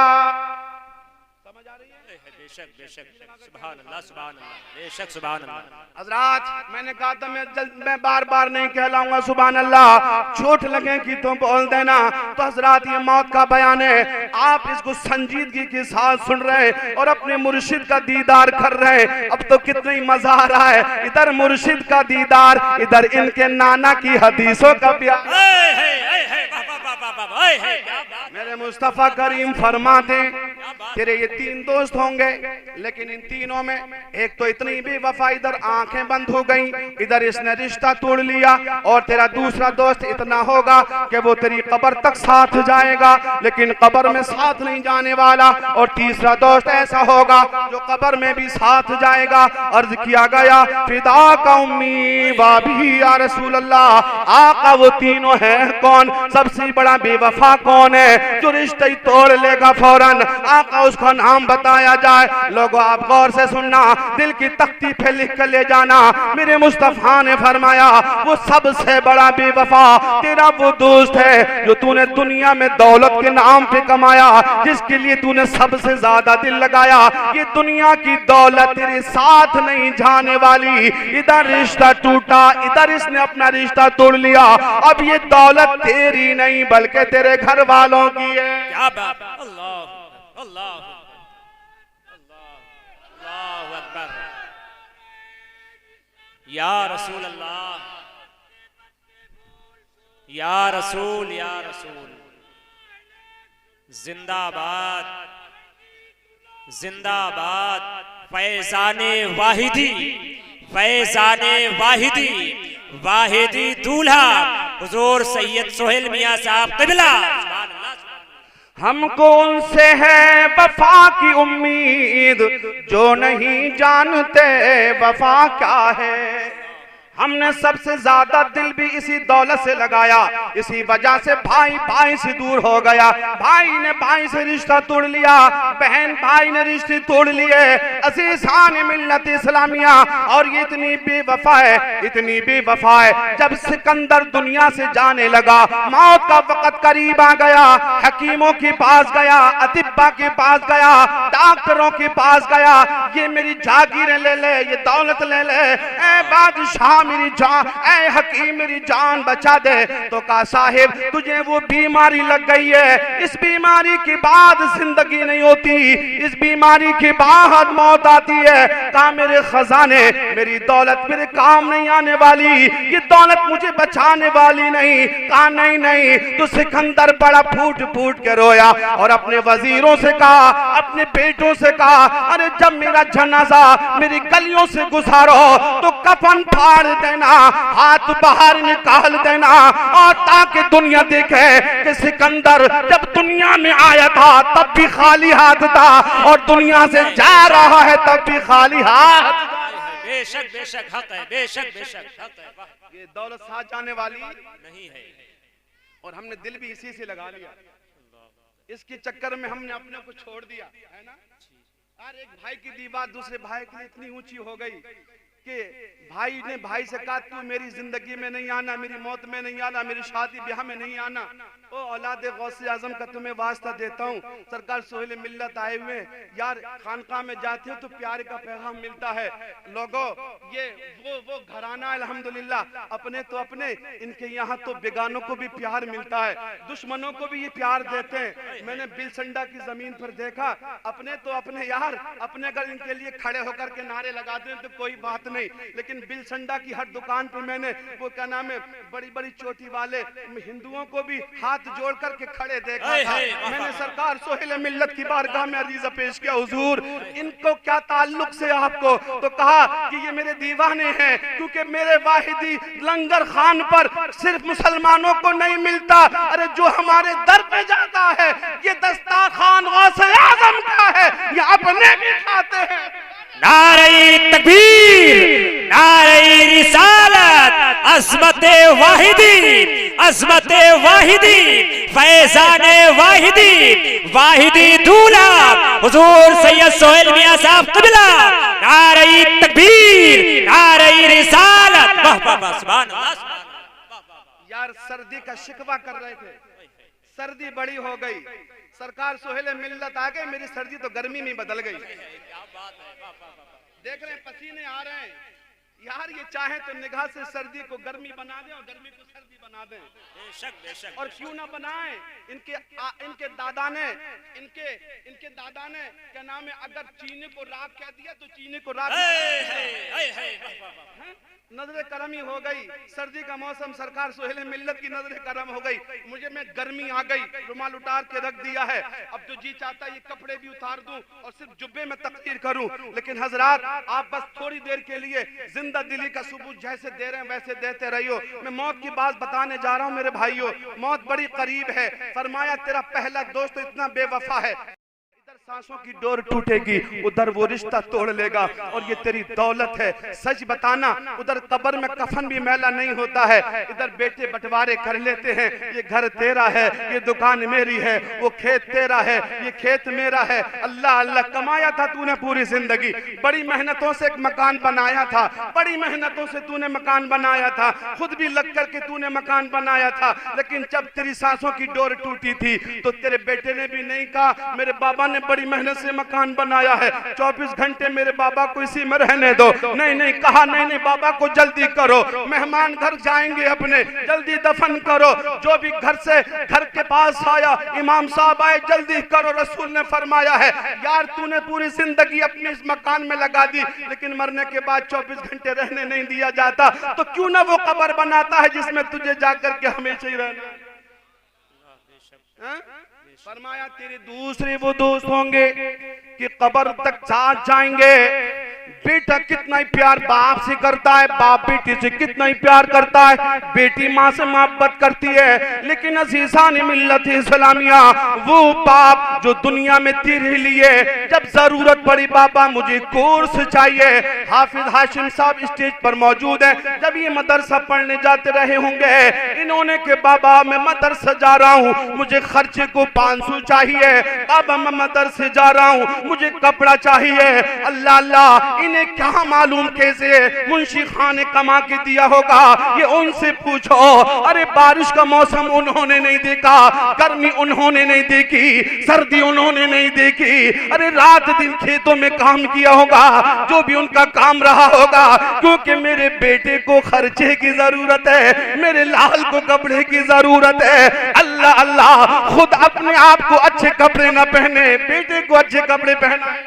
समझ आ रही है? बेशक बेशक, सुभान अल्लाह, सुभान अल्लाह, बेशक सुभान अल्लाह। हजरात, मैंने कहा था मैं बार बार नहीं कहलाऊंगा सुभान अल्लाह, चोट लगे कि तुम बोल देना। तो हजरात, ये मौत का बयान है, आप इसको संजीदगी के साथ सुन रहे हैं और अपने मुर्शिद का दीदार कर रहे हैं। अब तो कितना ही मजा आ रहा है, इधर मुर्शिद का दीदार, इधर इनके नाना की हदीसों का प्यार। मेरे मुस्तफा करीम फरमाते तेरे ये तीन दोस्त होंगे, लेकिन इन तीनों में एक तो इतनी बेवफा, इधर आंखें बंद हो गई, इधर इसने रिश्ता तोड़ लिया, और तेरा दूसरा दोस्त इतना होगा कि वो तेरी कब्र तक साथ जाएगा लेकिन कब्र में साथ नहीं जाने वाला, और तीसरा दोस्त ऐसा होगा जो कब्र में भी साथ जाएगा। अर्ज किया गया फिदा का उम्मी वाबी या रसूल अल्लाह, आका वो तीनों हैं कौन? सबसे बड़ा बेवफा कौन है जो रिश्ते ही तोड़ लेगा फौरन? आका उसका नाम बताया जाए। लोगों आप गौर से सुनना, दिल की तख्ती पे लिख कर ले जाना। मेरे मुस्तफा ने फरमाया वो सबसे बड़ा बेवफा तेरा वो दोस्त है जो तूने दुनिया में दौलत के नाम पे कमाया, जिसके लिए तूने सबसे ज्यादा दिल लगाया। ये दुनिया की दौलत तेरे साथ नहीं जाने वाली, इधर रिश्ता टूटा, इधर इसने अपना रिश्ता तोड़ लिया। अब ये दौलत तेरी नहीं बल्कि तेरे घर वालों की है। क्या बात, अल्लाह अल्लाह अल्लाह अकबर, या रसूल अल्लाह, या रसूल, या रसूल, जिंदाबाद जिंदाबाद, फैजाने वाहिदी, फैजाने वाहिदी, वाहिदी दूल्हा हुजूर सैयद सोहेल मियां साहब क़िबला। हमको उनसे है वफा की उम्मीद जो नहीं जानते वफा क्या है। हमने सबसे ज्यादा दिल भी इसी दौलत से लगाया, इसी वजह से भाई भाई से दूर हो गया, भाई ने भाई से रिश्ता तोड़ लिया, बहन भाई ने रिश्ते तोड़ लिए। अज़ीज़ान मिल्लत इस्लामिया, और ये इतनी बेवफा है, इतनी बेवफा है, जब सिकंदर दुनिया से जाने लगा, मौत का वक्त करीब आ गया, हकीमों के पास गया, अतिब्बा के पास गया, डॉक्टरों के पास गया, ये मेरी जागीरें ले ले, ये दौलत ले ले, ए बादशाह मेरी जान, ऐ हकीम मेरी जान बचा दे। तो कहा साहिब तुझे वो बीमारी लग गई है, इस बीमारी के बाद जिंदगी नहीं होती, इस बीमारी के बाद मौत आती है। कहा मेरे खजाने, मेरी दौलत मेरे काम नहीं आने वाली, ये दौलत मुझे बचाने वाली नहीं। कहा नहीं नहीं। तो सिकंदर बड़ा फूट फूट के रोया और अपने वजीरों से कहा, अपने बेटों से कहा, अरे जब मेरा जनाजा मेरी गलियों से गुजारो तो कफन फाड़ देना, हाथ बाहर निकाल देना, और ताकि दुनिया देखे कि सिकंदर जब दुनिया में आया था तब भी खाली हाथ था और दुनिया से जा रहा है तब भी खाली हाथ। बेशक बेशक हक है, बेशक बेशक हक है। ये दौलत साथ जाने वाली नहीं है, और हमने दिल भी इसी से लगा लिया। इसके चक्कर में हमने अपने को छोड़ दिया है ना। यार एक भाई की दीवार दूसरे भाई के लिए इतनी ऊंची हो गई कि भाई ने भाई से कहा तू मेरी जिंदगी में नहीं आना, मेरी मौत में नहीं आना, मेरी शादी ब्याह में नहीं आना। ओ औलाद गौसे आजम का तुम्हें वास्ता देता हूँ, सरकार सोहेल मिल्लत आए हुए यार, खानकाह में जाते हो तो प्यार का पैगाम मिलता है। लोगों ये वो घराना अल्हम्दुलिल्लाह, अपने तो अपने, इनके यहाँ तो बेगानों को भी प्यार मिलता है, दुश्मनों को भी ये प्यार देते हैं। मैंने बिलसंडा की जमीन पर देखा, अपने तो अपने यार, अपने अगर इनके लिए खड़े होकर के नारे लगा दें तो कोई बात नहीं, लेकिन बिलसंडा की हर दुकान पे मैंने वो क्या नाम है बड़ी बड़ी चोटी वाले हिंदुओं को भी हाथ जोड़ करके खड़े देखा था। मैंने सरकार सोहेल मिल्लत की बारगाह में अरीज़ा पेश किया, हुजूर इनको क्या ताल्लुक से आपको? तो कहा कि ये मेरे दीवाने हैं, क्योंकि मेरे वाहिदी लंगर खान पर सिर्फ मुसलमानों को नहीं मिलता, अरे जो हमारे दर पे जाता है ये दस्तरखान गौसे आजम का है, ये अपने भी खाते हैं। नारे तकबीर, नारे रिसालत, अज़मते वाहिदी, अज़मते वाहिदी, फैज़ाने वाहिदी, वाहिदी दूल्हा हुजूर सैयद सोहेल मियां साहब क़िबला। नारे तकबीर, नारे रिसालत। वाह वाह वाह, सुभान अल्लाह। यार सर्दी का शिकवा कर रहे थे, सर्दी बड़ी हो गई, सरकार सोहेल मिल्लत आ गए, मेरी सर्दी तो गर्मी में बदल गई। देख रहे हैं पसीने आ रहे हैं। यार ये चाहे तो निगाह से सर्दी को गर्मी बना दें और गर्मी को सर्दी बना दें, बेशक बेशक। और क्यों ना बनाएं। इनके दादा ने क्या नाम है, अगर चीनी को राख कह दिया तो चीनी को राख। नजर करम ही हो गई, सर्दी का मौसम, सरकार सोहेल मिल्लत की नजर करम हो गई। मुझे में गर्मी आ गई, रुमाल उतार के रख दिया है। अब तो जी चाहता ये कपड़े भी उतार दूं और सिर्फ जुब्बे में तकरीर करूं, लेकिन हजरात आप बस थोड़ी देर के लिए जिंदा दिली का सबूत जैसे दे रहे हैं वैसे देते रहियो। मैं मौत की बात बताने जा रहा हूं मेरे भाइयों, मौत बड़ी करीब है। फरमाया तेरा पहला दोस्त तो इतना बेवफा है, सांसों की डोर टूटेगी उधर वो रिश्ता तोड़ लेगा, और ये तेरी दौलत है। सच बताना, उधर कब्र में कफन भी मैला नहीं होता है, इधर बेटे बंटवारे कर लेते हैं। ये घर तेरा है, ये दुकान मेरी है, वो खेत तेरा है, ये खेत मेरा है। अल्लाह अल्लाह कमाया था तूने पूरी जिंदगी, बड़ी मेहनतों से एक मकान बनाया था, बड़ी मेहनतों से तूने मकान बनाया था, खुद भी लग करके तूने मकान बनाया था, लेकिन जब तेरी सांसों की डोर टूटी थी तो तेरे बेटे ने भी नहीं कहा मेरे बाबा ने बड़ी मेहनत से मकान बनाया है, 24 घंटे मेरे बाबा को इसी में रहने दो। नहीं नहीं कहा, नहीं नहीं बाबा को जल्दी करो, मेहमान घर जाएंगे अपने, जल्दी दफन करो। जो भी घर के पास आया, इमाम साहब आए, जल्दी करो। रसूल ने फरमाया है यार तूने पूरी जिंदगी अपने इस मकान में लगा दी, लेकिन मरने के बाद 24 घंटे रहने नहीं दिया जाता, तो क्यों ना वो कब्र बनाता है जिसमें तुझे जाकर के हमेशा ही रहना। फरमाया तेरे दूसरे वो दोस्त होंगे कि कब्र तक साथ जाएंगे। बेटा कितना ही प्यार बाप से करता है, बाप बेटी से कितना ही प्यार करता है, बेटी माँ से मोहब्बत करती है, लेकिन अज़ीज़ान मिल्लत इस्लामिया वो बाप जो दुनिया में तेरे लिए जब जरूरत पड़ी बाबा मुझे कोर्स चाहिए। हाफिज हाशिम साहब स्टेज पर मौजूद है, जब ये मदरसा पढ़ने जाते रहे होंगे, इन्होंने के बाबा मैं मदरसा जा रहा हूँ, मुझे खर्चे को 500 चाहिए, बाबा मैं मदरसे जा रहा हूँ, मुझे कपड़ा चाहिए। अल्लाह अल्लाह इन्हें क्या मालूम कैसे मुंशी खां ने कमा के दिया होगा, ये उनसे पूछो। अरे बारिश का मौसम उन्होंने नहीं देखा, गर्मी उन्होंने नहीं देखी, सर्दी उन्होंने नहीं देखी। अरे रात दिन खेतों में काम किया होगा, जो भी उनका काम रहा होगा, क्योंकि मेरे बेटे को खर्चे की जरूरत है, मेरे लाल को कपड़े की जरूरत है। अल्लाह अल्लाह, खुद अपने आप को अच्छे कपड़े न पहने, बेटे को अच्छे कपड़े पहनाए,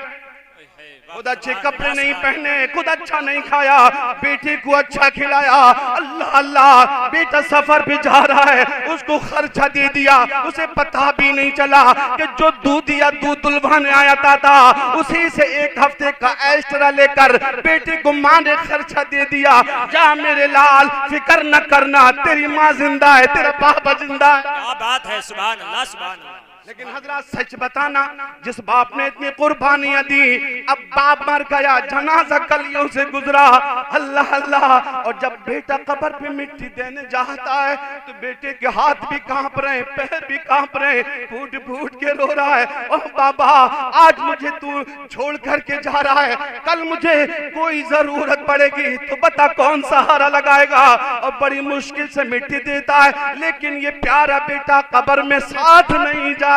खुद अच्छे कपड़े नहीं पहने, खुद अच्छा नहीं खाया, बेटे को अच्छा खिलाया। अल्लाह अल्लाह, बेटा सफर पे जा रहा है, उसको खर्चा दे दिया, उसे पता भी नहीं चला कि जो दूध या दूध दुल्हन आया था उसी से एक हफ्ते का एक्स्ट्रा लेकर बेटे को माँ ने खर्चा दे दिया। जा मेरे लाल, फिक्र न करना, तेरी माँ जिंदा है, तेरा पापा जिंदा है। क्या बात है, सुभान अल्लाह सुभान अल्लाह। लेकिन हजरत सच बताना, जिस बाप ने इतनी कुर्बानियां दी, अब बाप मर गया, जनाजा कलियों से गुजरा। अल्लाह अल्लाह, और जब बेटा कब्र पे मिट्टी देने जाता है तो बेटे के हाथ भी कांप रहे, पैर भी कांप रहे, फूट फूट के रो रहा है। ओह बाबा, आज मुझे तू छोड़ करके जा रहा है, कल मुझे कोई जरूरत पड़ेगी तो बता कौन सहारा लगाएगा। और बड़ी मुश्किल से मिट्टी देता है, लेकिन ये प्यारा बेटा कब्र में साथ नहीं जा,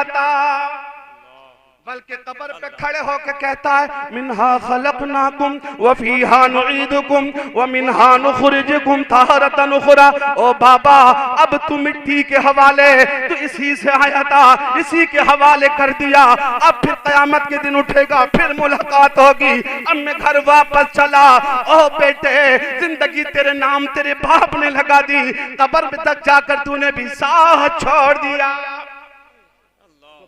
बल्कि कब्र पे खड़े होकर कहता है, मिन्हा खलकनाकुम व फीहा नुईदुकुम व मिन्हा नुखरिजुकुम तारतन उखरा। ओ बाबा, अब तू मिट्टी के हवाले, तो इसी से आया था, इसी के हवाले कर दिया। अब फिर कयामत के दिन उठेगा, फिर मुलाकात होगी। अब मैं घर वापस चला। ओ बेटे, जिंदगी तेरे नाम तेरे बाप ने लगा दी, कब्र पे तक जाकर तूने भी साथ छोड़ दिया।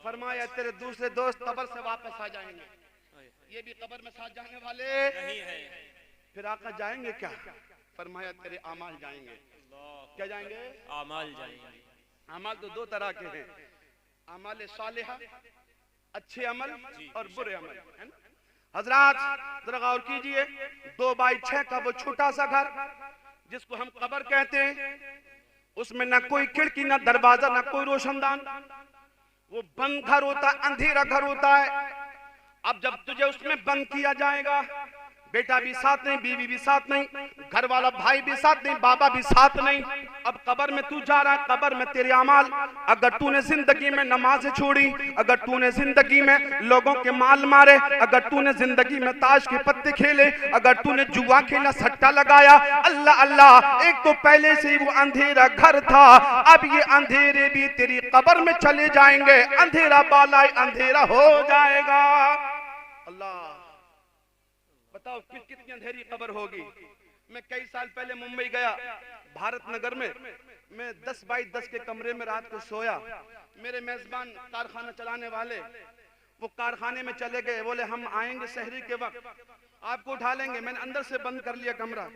फरमाया तेरे दूसरे दोस्त कब्र से वापस आ जाएंगे, ये भी कब्र में साथ जाने वाले नहीं है। फिर आका जाएंगे क्या? फरमाया तेरे अमाल जाएंगे। क्या जाएंगे? अमाल जाएंगे। अमाल तो दो तरह के हैं, अमाल सालिहा, अच्छे अमल, और बुरे अमल, है ना। हजरात जरा गौर कीजिए, 2x6 का वो छोटा सा घर जिसको हम कब्र कहते हैं, उसमें ना कोई खिड़की, ना दरवाजा, ना कोई रोशनदान, वो बंद घर होता है, अंधेरा घर होता है। अब जब तुझे उसमें बंद किया जाएगा, बेटा भी साथ नहीं, बीवी भी साथ नहीं, घर वाला भाई भी साथ नहीं, बाबा भी साथ नहीं। अब कब्र में तू जा रहा है, कब्र में तेरे अमाल, अगर तूने जिंदगी में नमाजें छोड़ी, अगर तूने जिंदगी में लोगों के माल मारे, अगर तूने जिंदगी में ताश के पत्ते खेले, अगर तूने जुआ खेला, सट्टा लगाया, अल्लाह अल्लाह, एक तो पहले से ही वो अंधेरा घर था, अब ये अंधेरे भी तेरी कब्र में चले जाएंगे, अंधेरा बाला अंधेरा हो जाएगा। अल्लाह, बताओ कितनी अंधेरी कब्र होगी। मैं कई साल पहले मुंबई गया, भारत नगर में, मैं 10x10 के कमरे में रात को सोया। मेरे मेजबान कारखाना चलाने वाले वो कारखाने में चले गए, बोले हम आएंगे शहरी के वक्त, आपको उठा लेंगे। मैंने अंदर से बंद कर लिया कमरा।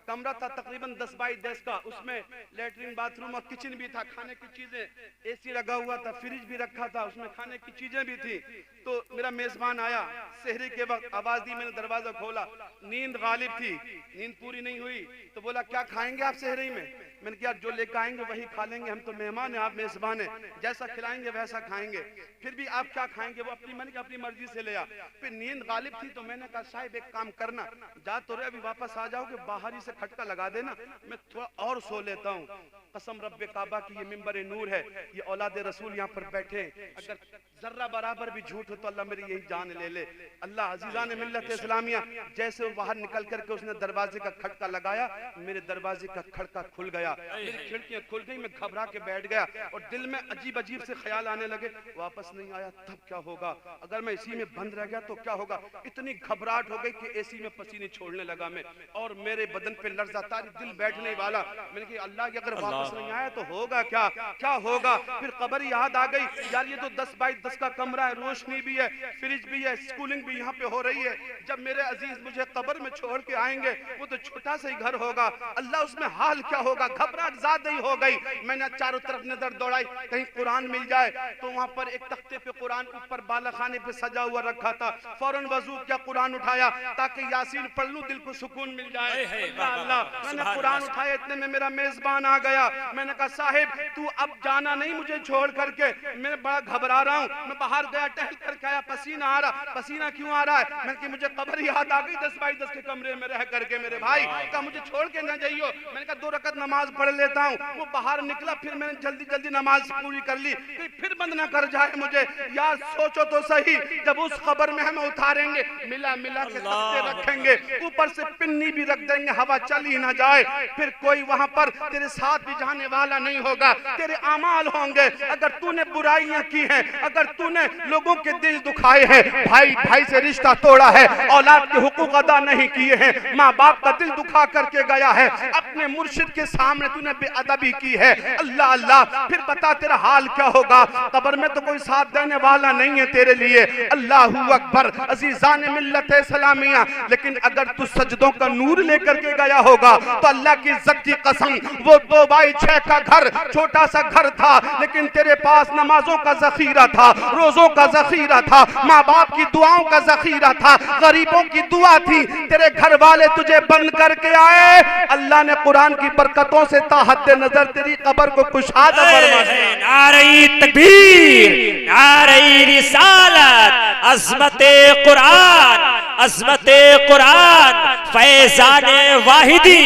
कमरा था तकरीबन 10x10 का, उसमें लेटरिन, बाथरूम और किचन भी था, खाने की चीजें, एसी लगा हुआ था, फ्रिज भी रखा था, उसमें खाने की चीजें भी थी। तो मेरा मेजबान आया शहरी के वक्त, आवाज दी, मैंने दरवाजा खोला, नींद गालिब थी, नींद पूरी नहीं हुई। तो बोला क्या खाएंगे आप शहरी में? मैंने कहा जो लेकर आएंगे वही खा लेंगे, हम तो मेहमान हैं, आप मेजबान हैं, जैसा खिलाएंगे वैसा खाएंगे। फिर भी आप क्या खाएंगे? वो अपनी मर्जी से ले आ। फिर नींद गालिब थी, तो मैंने कहा साहिब एक काम करना, जा तो रहे, अभी वापस आ जाओगे, बाहर ही से खटका लगा देना, मैं थोड़ा और सो लेता हूँ। कसम रब्बे काबा की ये मिंबर नूर है, ये औलाद रसूल यहाँ पर बैठे, अगर जर्रा बराबर भी झूठ हो तो अल्लाह मेरी यही जान ले ले। अल्लाह अजीजान मिल्लत इस्लामिया, जैसे वो बाहर निकल करके उसने दरवाजे का खटका लगाया, मेरे दरवाजे का खटका खुल गया, मेरी खिड़कियां खुल गई, मैं घबरा के बैठ गया और दिल में अजीब अजीब से ख्याल आने लगे, वापस नहीं आया तब क्या होगा, अगर मैं इसी में बंद रह गया तो क्या होगा। इतनी घबराहट हो गई कि एसी में पसीने छोड़ने लगा मैं, और मेरे बदन पे लर्जा तारी, दिल बैठने वाला। मैंने कहा अल्लाह की अगर वापस नहीं आया तो होगा क्या, क्या होगा। फिर कब्र याद आ गई, यार ये तो 10x10 का कमरा है, रोशनी भी है, फ्रिज भी है, स्कूलिंग भी यहाँ पे हो रही है। जब मेरे अजीज मुझे कब्र में छोड़ के आएंगे, वो तो छोटा सा ही घर होगा, अल्लाह उसमें हाल क्या होगा। घबराहट ज्यादा ही हो गई। मैंने चारों तरफ नजर दौड़ाई, कहीं कुरान मिल जाए, तो वहां पर एक तख्ते पे कुरान ऊपर बालाखाने पे सजा हुआ रखा था। फौरन वजू किया, कुरान उठाया ताकि यासीन पढ़ लूं, दिल को सुकून मिल जाए। अल्लाह, मैंने कुरान उठाया, इतने में मेरा मेजबान आ गया। मैंने कहा साहिब तू अब जाना नहीं मुझे छोड़ करके, मैं बड़ा घबरा रहा हूँ। मैं बाहर गया, टहल करके आया, पसीना आ रहा। पसीना क्यों आ रहा है? मैंने कहा मुझे कब्र याद आ गई 10 बाई 10 के कमरे में रह करके मेरे भाई। कहा मुझे छोड़ के ना जाइयो। मैंने कहा 2 रकत नमाज पढ़ लेता हूँ। वो बाहर निकला, फिर मैंने जल्दी जल्दी नमाज पूरी कर ली, फिर बंद ना कर जाए मुझे। यार सोचो तो सही, जब उस कब्र में हमें उतारेंगे, मिला मिला के तख्ते रखेंगे, ऊपर से पिन्नी भी रख देंगे, हवा चल ही ना जाए, फिर कोई वहां पर तेरे साथ भी जाने वाला नहीं होगा। तेरे अमाल होंगे। अगर तूने बुराइयां की हैं, अगर तूने लोगों के दिल दुखाए हैं, भाई भाई से रिश्ता तोड़ा है, औलाद के हुकूक अदा नहीं किए हैं, माँ बाप का दिल दुखा करके गया है, अपने मुर्शिद के सामने तूने बेअदबी की है, अल्लाह अल्लाह, फिर बता तेरा हाल क्या होगा। कब्र में तो कोई साथ देने वाला नहीं है तेरे लिए। अल्लाहू अकबर। अजीजान मिल्लत सलामिया, लेकिन अगर तू सजदों का नूर लेकर के गया होगा तो अल्लाह की इज्जत की कसम, वो 2 बाई 6 का घर, छोटा सा घर था, लेकिन तेरे पास नमाजों का जखीरा था, रोजों का जखीरा था, माँ बाप की दुआओं का जखीरा था, गरीबों की दुआ थी। तेरे घर वाले तुझे बंद करके आए, अल्लाह ने कुरान की बरकतों से ताहद्दे नजर तेरी कब्र को कुशादा फरमा दिया। नारे तकबीर, नारे रिसालत, अज़मते कुरान, अज़मते कुरान, फैज़ाने वाहिदी,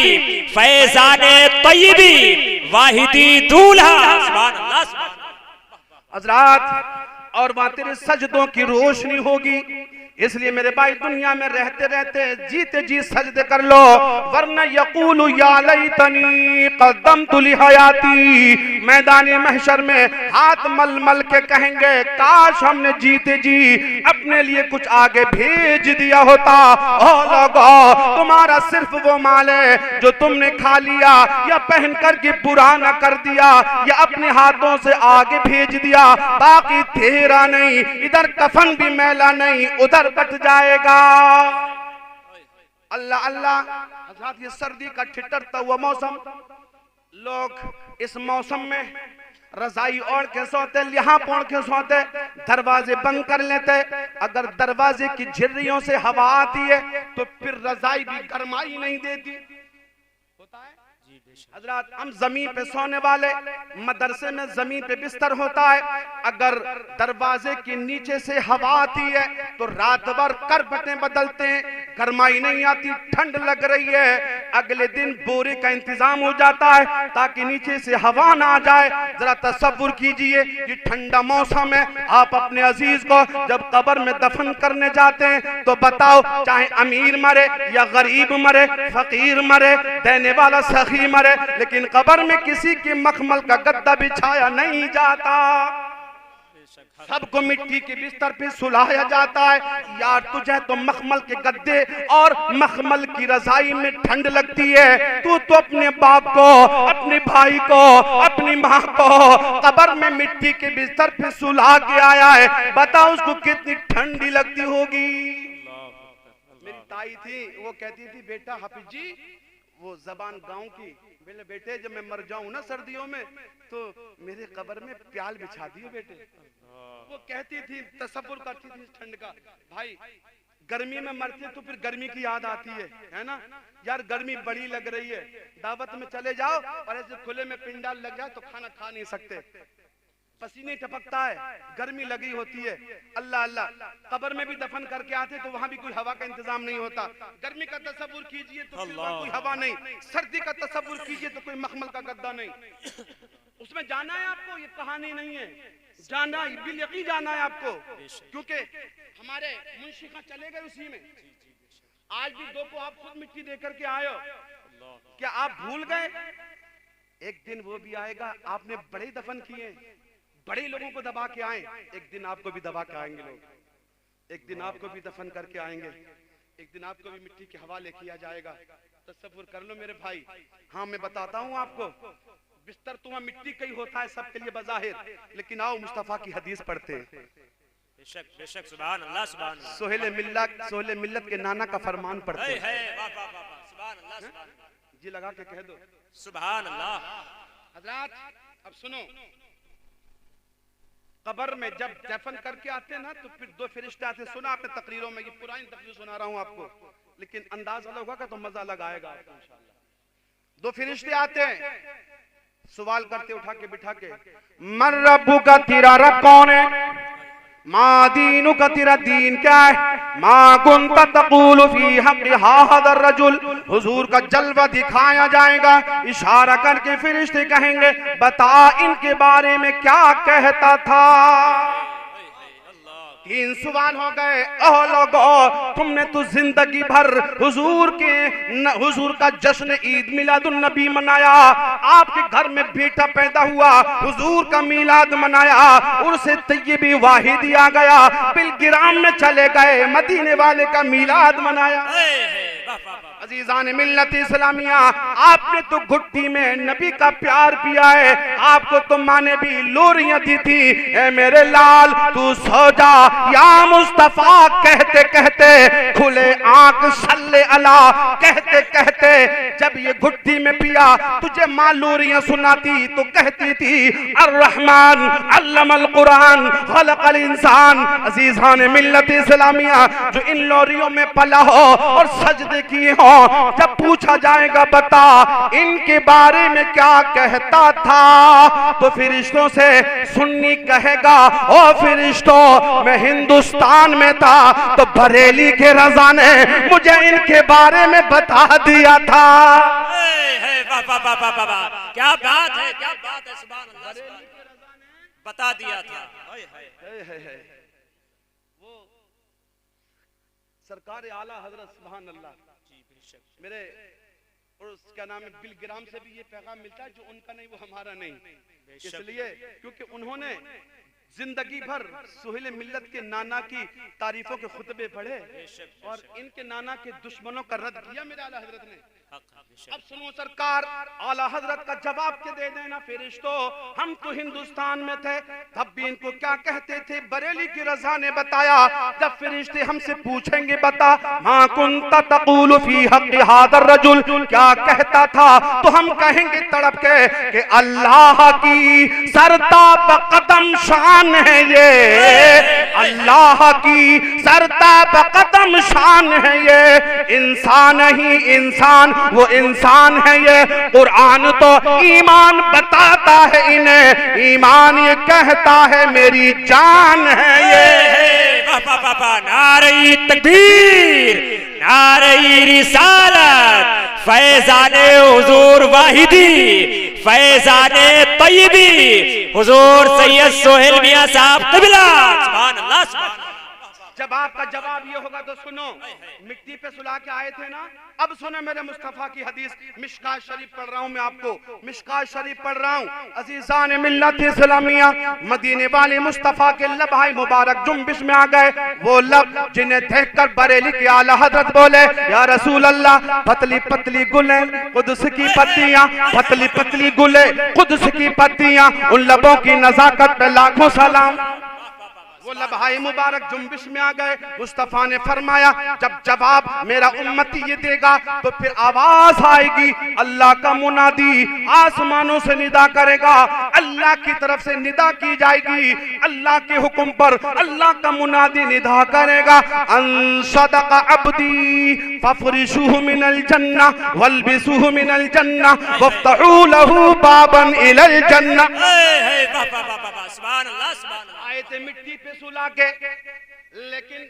फैज़ाने तय्यबी, वाहिदी दूल्हा। सुभान अल्लाह, सुभान अल्लाह। हज़रात, और वहां तेरे सजदों की रोशनी होगी। इसलिए मेरे भाई दुनिया में रहते रहते जीते जी सजदे कर लो, वरना यकूलु या लैतनी क़द्दमतु लिहयाती, मैदानी महशर में हाथ मल मल के कहेंगे काश हमने जीते जी अपने लिए कुछ आगे भेज दिया होता। ओ लोगों, तुम्हारा सिर्फ वो माल है जो तुमने खा लिया या पहन कर के पुराना कर दिया या अपने हाथों से आगे भेज दिया, बाकी तेरा नहीं। इधर कफन भी मैला नहीं, उधर बच जाएगा। अल्लाह अल्लाह। हज़रात, ये सर्दी का ठिठुरता हुआ मौसम, लोग इस मौसम में रजाई ओढ़ के सोते, लिहाफ ओढ़ के सोते, दरवाजे बंद कर लेते। अगर दरवाजे की झिर्रियों से हवा आती है तो फिर रजाई भी गरमाई नहीं देती। होता है हजरात, हम जमीन पे सोने वाले, मदरसे में जमीन पे बिस्तर होता है, अगर दरवाजे के नीचे से हवा आती है तो रात भर करवटें बदलते हैं, गरमाई नहीं आती, ठंड लग रही है, अगले दिन बोरे का इंतजाम हो जाता है ताकि नीचे से हवा ना आ जाए। जरा तसव्वुर कीजिए कि ठंडा मौसम है, आप अपने अजीज को जब कब्र में दफन करने जाते हैं तो बताओ, चाहे अमीर मरे या गरीब मरे, फकीर मरे, देने वाला सखी मरे, लेकिन कब्र में किसी के मखमल का गद्दा बिछाया नहीं जाता, सबको मिट्टी के बिस्तर पे सुलाया जाता है। यार तुझे तो मखमल के गद्दे और मखमल की रजाई में ठंड लगती है, तू तो अपने बाप को, अपने भाई को, अपनी माँ को कब्र में मिट्टी के बिस्तर पे सुला के आया है, बता उसको कितनी ठंडी लगती होगी। मेरी ताई थी, वो कहती थी बेटा हाफिज जी, वो जबान गांव की, बोले बेटे जब मैं मर जाऊं ना सर्दियों में तो मेरे कब्र में प्याल बिछा दियो बेटे। वो कहती थी, तसव्वुर करती थी ठंड का। भाई गर्मी में मरते तो फिर गर्मी की याद आती है ना यार, गर्मी बड़ी लग रही है, दावत में चले जाओ और ऐसे खुले में पिंडाल लग जाए तो खाना खा नहीं सकते, पसीने टपकता है, गर्मी लगी होती है। अल्लाह अल्लाह, कब्र में भी दफन करके आते तो वहां भी कोई हवा का इंतजाम नहीं होता। गर्मी का तसव्वुर कीजिए तो फिर कोई हवा नहीं, सर्दी का तसव्वुर कीजिए तो कोई मखमल का गद्दा नहीं। उसमें जाना है आपको, ये कहानी नहीं है, जाना बिल यकीन जाना है आपको, क्योंकि हमारे मुंशी खां चले गए उसी में। आज भी 2 को आप खुद मिट्टी दे करके आए हो, क्या आप भूल गए? एक दिन वो भी आएगा, आपने बड़े दफन किए, बड़े लोगों को दबा के आए, एक दिन आपको भी दबा के आएंगे लोग, एक दिन आपको भी दफन करके आएंगे, एक दिन आपको भी मिट्टी के हवाले किया जाएगा। तसव्वुर कर लो मेरे भाई। हाँ मैं बताता हूँ आपको, बिस्तर तो मिट्टी का ही होता है सबके लिए बज़ाहिर, लेकिन आओ मुस्तफा की हदीस पढ़ते हैं। बेशक बेशक, सुभान अल्लाह, सुभान अल्लाह। सोहेल मिल्लत के नाना का फरमान पढ़ते हैं। वाह वाह वाह, सुभान अल्लाह, सुभान अल्लाह। जी लगा के कह दो सुभान अल्लाह। हजरात अब सुनो, कब्र में जब दफन करके आते ना तो फिर 2 फरिश्ते आते, सुना आपने तकरीरों में, ये पुरानी तकरीर सुना रहा हूँ आपको, लेकिन अंदाज अलग होगा तो मजा लगाएगा आपको इंशाअल्लाह। 2 फरिश्ते आते हैं, सवाल करते उठा के बिठा के, मन रब्बुका, तेरा रब कौन है? माँ दीनु का, तेरा दीन क्या है? माँ कुंता तक़ूलु फी हक़्क़ि हाज़ा रजुल। हुजूर का जलवा दिखाया जाएगा, इशारा करके फरिश्ते कहेंगे बता इनके बारे में क्या कहता था। 3 सवाल हो गए। ओह लोगो, तुमने तो जिंदगी भर हुजूर का जश्न ईद मिलादुन नबी मनाया, आपके घर में बेटा पैदा हुआ, हुजूर का मिलाद मनाया, उर्से तय्यबी वाहिदी आ गया, बिलगिराम में चले गए, मदीने वाले का मिलाद मनाया। अजीजान मिल्लत इस्लामिया, आपने तो घुट्टी में नबी का प्यार पिया है, आपको तो माँ ने भी लोरियां दी थी, ए मेरे लाल तू सो जा या मुस्तफा कहते कहते, खुले आंख सल्ले अला कहते कहते, जब ये घुट्टी में पिया तुझे माँ लोरियां सुनाती तो कहती थी अर्रहमान अल्लमल कुरान खलकल इंसान। अजीजान मिल्लत इस्लामिया, जो इन लोरियों में पला हो और सजदे किए हो, जब पूछा जाएगा बता इनके बारे में क्या कहता था, तो फरिश्तों से सुन्नी कहेगा ओ फरिश्तों, मैं हिंदुस्तान में था तो बरेली के रज़ा ने मुझे इनके बारे में बता दिया था। क्या बात है, क्या बात है, सुभान अल्लाह, बता दिया था। वो सरकार आला हजरत सुभान अल्लाह मेरे और क्या नाम है बिलगिराम से भी ये पैगाम मिलता है, जो उनका नहीं वो हमारा नहीं, इसलिए क्योंकि उन्होंने जिंदगी भर सुहेल मिल्लत के नाना की तारीफों के खुतबे पढ़े और इनके नाना के दुश्मनों का रद्द किया मेरे आला हजरत ने। अब सुनो सरकार आला हजरत का जवाब के दे देना फरिश्तों, हम तो हिंदुस्तान में थे तब भी इनको क्या कहते थे, बरेली की रज़ा ने बताया। जब फरिश्ते हमसे पूछेंगे बता मा कुंता तक़ूलु फी हक़्क़ि हाज़ा रजुल, क्या कहता था, तो हम कहेंगे तड़प के कि अल्लाह की सरताब कदम शान है ये, अल्लाह की सरताब कदम शान है ये, इंसान ही इंसान वो इंसान है ये, कुरान तो ईमान बताता है इन्हें, ईमान ये कहता है मेरी जान है ये। नारे तकबीर, नारे रिसालत, फैज़ाने हुजूर वाहिदी, फैज़ाने तय्यबी, हुजूर सैयद सोहेल मियां साहब क़िबला। सुभान अल्लाह, सुभान अल्लाह। जब आपका जवाब ये होगा तो सुनो, मिट्टी पे सुला के आए थे ना, अब सुनो मेरे मुस्तफा की हदीस, मिशकात शरीफ पढ़ रहा हूँ मैं आपको, मिशकात शरीफ पढ़ रहा हूँ। अजीजान मिल्लत इस्लामिया, मदीने वाले मुस्तफा के लब हाय मुबारक जुम्बिश में आ गए, वो लब जिन्हें देखकर बरेली के आला हजरत बोले या रसूल अल्लाह, पतली पतली गुले कुद्स की पत्तियां, पतली पतली गुले कुद्स की पत्तियां, उन लबों की नजाकत पे लाखों सलाम। वो लबहाए मुबारक जुम्बिश में आ गए। मुस्तफा ने फरमाया जब जवाब मेरा उम्मती ये देगा तो फिर आवाज आएगी, अल्लाह का मुनादी आसमानों से निदा करेगा, अल्लाह की तरफ से निदा की जाएगी, अल्लाह के हुक्म पर अल्लाह का मुनादी निदा करेगा, अन सदक़ अब्दी फफरिशुहु मिनल जन्ना वल्बिसुहु मिनल जन्ना वफ्तहू लहू बाबन इलल जन्ना। सुभान अल्लाह, सुभान अल्लाह। आए थे मिट्टी पे सुला के, लेकिन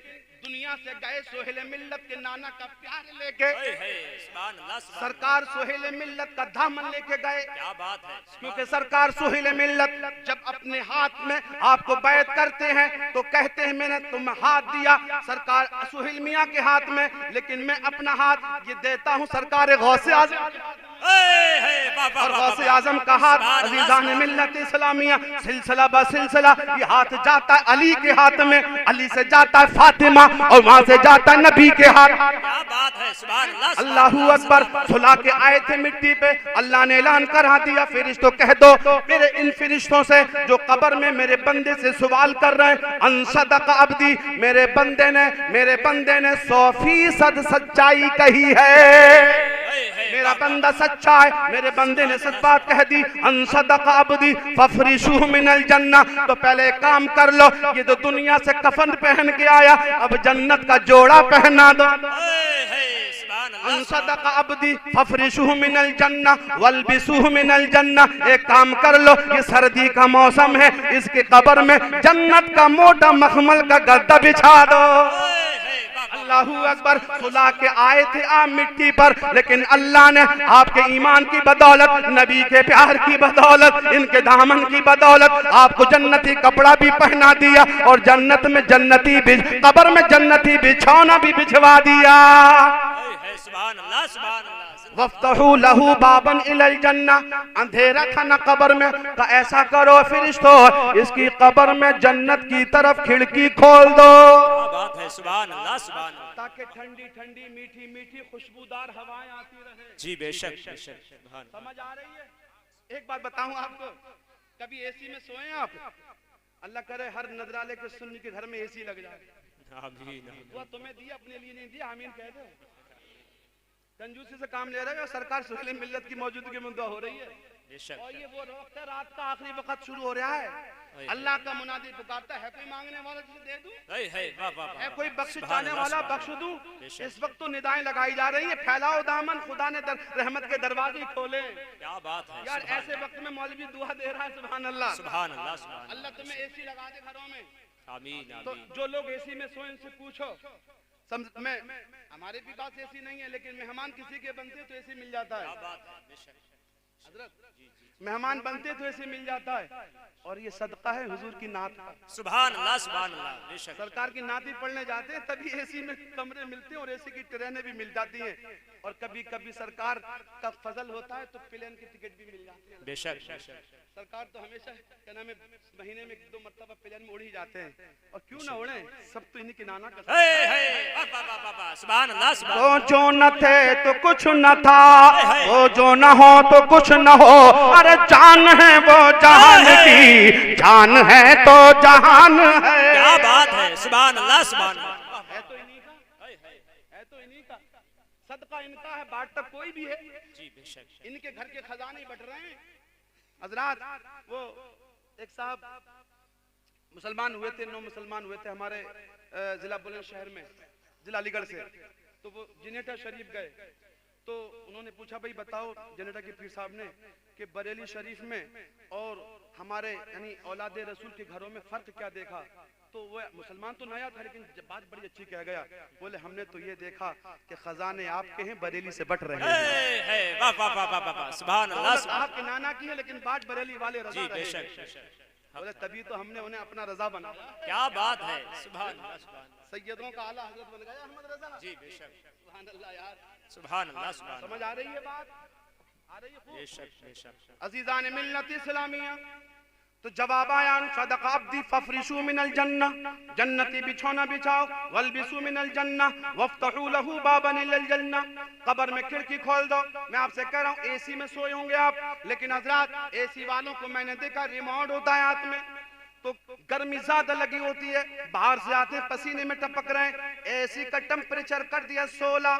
दुनिया से गए सोहेल मिल्लत के नाना का प्यार लेके, सरकार सोहेल मिल्लत का दामन लेके गए। क्या बात है, क्योंकि सरकार सोहेल मिल्लत जब अपने हाथ में आपको बैत करते हैं तो कहते हैं मैंने तुम्हें हाथ दिया सरकार सोहेल मियां के हाथ में, लेकिन मैं अपना हाथ ये देता हूँ सरकार गौसे आज़म और गौसे आजम का हाथ। अजीजान मिल्लत इस्लामिया, सिलसिला ब सिलसिला ये हाथ जाता है अली के हाथ में, अली से जाता है फातिमा और वहां से जाता है नबी के हाथ। क्या बात है, सुभान अल्लाह, अल्लाहू अकबर। सुला के आए थे मिट्टी पे, अल्लाह ने ऐलान करा दिया फरिश्तों कह दो मेरे इन फरिश्तों से जो कब्र में मेरे बंदे से सवाल कर रहे हैं, अन सदक़ अब्दी, मेरे बंदे ने 100% सच्चाई कही है, मेरा बंदा सच्चा है, मेरे बंदे ने सच बात कह दी। अन सदक़ अब्दी फफरिशुहु मिनल जन्ना, तो पहले काम कर लो, ये तो दुनिया से कफन पहन के आया, अब जन्नत का जोड़ा पहना दो। अनसदक अब्दी फफरिशुहु मिनल जन्ना वल्बिसुहु मिनल जन्ना। एक काम कर लो, ये सर्दी का मौसम है, इसके कब्र में जन्नत का मोटा मखमल का गद्दा बिछा दो। अल्लाहू अकबर। सुला के आए थे आप मिट्टी पर, लेकिन अल्लाह ने आपके ईमान की बदौलत, नबी के प्यार की बदौलत, इनके दामन की बदौलत आपको जन्नती कपड़ा भी पहना दिया और जन्नत में जन्नती कब्र में जन्नती बिछौना भी बिछवा दिया। वफ्तहू लहू बाबन इलल जन्ना। अंधेरा था ना कब्र में, का ऐसा करो फरिश्तों, इसकी कब्र में जन्नत की तरफ खिड़की खोल दो। बात है, सुभान अल्लाह, सुभान अल्लाह, ताकि ठंडी ठंडी मीठी मीठी खुशबूदार हवाएं आती रहे। जी बेशक बेशक। समझ आ रही है? एक बात बताऊं आपको, कभी एसी में सोए आप? अल्लाह करे हर नजराले के सुन्नी के घर में एसी लग जाए। वो तुम्हें दिया, अपने लिए नहीं दिया, आमीन कह दो। कंजूसी से काम ले रहे हो, सरकार सुहेल मिल्लत की मौजूदगी में दुआ हो रही है। और ये वो वक्त है, रात का आखिरी वक्त शुरू हो रहा है, अल्लाह का मुनादी पुकारता है, कोई मांगने वाला जिसे दे दूं, है कोई बख्श चाहने वाला बख्श दूं। इस वक्त तो निदाएं लगाई जा रही है, फैलाओ दामन, खुदा ने रहमत के दरवाजे खोले। क्या बात है यार, ऐसे वक्त में मौलवी दुआ दे रहा है, सुभान अल्लाह, सुभान अल्लाह, सुभान अल्लाह। अल्लाह तुम्हें एसी लगा दे घरों में। आमीन तो आमीन। जो लोग एसी में सोए उनसे पूछो, मैं हमारे भी पास एसी नहीं है, लेकिन मेहमान किसी के बनते तो एसी मिल जाता है। हजरत, मेहमान बनते तो ऐसे मिल जाता है। और ये सदका है हुजूर की नात का। सुभान अल्लाह, सुभान अल्लाह, बेशक। सरकार की नात ही पढ़ने जाते हैं, तभी एसी में कमरे मिलते हैं और एसी की ट्रेनें भी मिल जाती हैं। और कभी कभी सरकार का फजल होता है तो प्लेन की टिकट भी मिल जाती है। बेशक। सरकार तो हमेशा क्या नाम है, महीने में 2 मरतबा प्लेन में उड़ ही जाते हैं, और क्यों ना उड़े, सब तो इन्हीं की नाना का। सुभान अल्लाह, सुभान। वो जो न थे तो कुछ न था, वो जो न हो तो कुछ न हो, अरे जान है वो जहान की, जान है तो जहान है। क्या बात है, सुभान अल्लाह, सुभान अल्लाह। है तो इन्हीं का, है तो इन्हीं का, सदका इनका है, बांटता कोई भी है। जी बेशक। इनके घर के खजाने बट रहे हैं। हजरात, वो एक साहब मुसलमान हुए थे, 9 मुसलमान हुए थे हमारे जिला बुलंदशहर में, जिला अलीगढ़ से। तो वो जिनेटा शरीफ गए, तो उन्होंने पूछा, भाई बताओ जिनेटा के पीर साहब ने, कि बरेली शरीफ में और हमारे यानी औलाद रसूल के घरों में फर्क क्या देखा? तो वो मुसलमान तो नया था, लेकिन बात बड़ी अच्छी कह गया। बोले, हमने तो ये देखा कि खजाने आपके हैं, बरेली से बट रहे हैं। सुभान अल्लाह, आपके नाना की है, लेकिन बाट बरेली वाले रजा जी रहे हैं। बेशक। बोले, तभी तो हमने उन्हें अपना रजा बनाया। क्या बात है, सुभान अल्लाह, सुभान। सैयदों का आला हजरत बन गया अहमद रजा। जी बेशक। सुभान अल्लाह यार, सुभान अल्लाह, सुभान। समझ आ रही है बात? आ रही है खूब? बेशक बेशक। अजीजान मिल्लत इस्लामिया, तो जवाब आया, सदका अब्दी फफरिशु मिनल जन्ना, जन्नती बिछौना बिछाओ, वल्बिसु मिनल जन्ना वफ्तहू लहू बाबन इलल जन्ना। कब्र में खिड़की खोल दो। मैं आपसे कह रहा हूँ, एसी में सोए होंगे आप, लेकिन हजरात एसी वालों को मैंने देखा, रिमोट होता है हाथ में, तो गर्मी ज्यादा लगी होती है, बाहर से आते पसीने में टपक रहे हैं, एसी का टेम्परेचर कर दिया 16,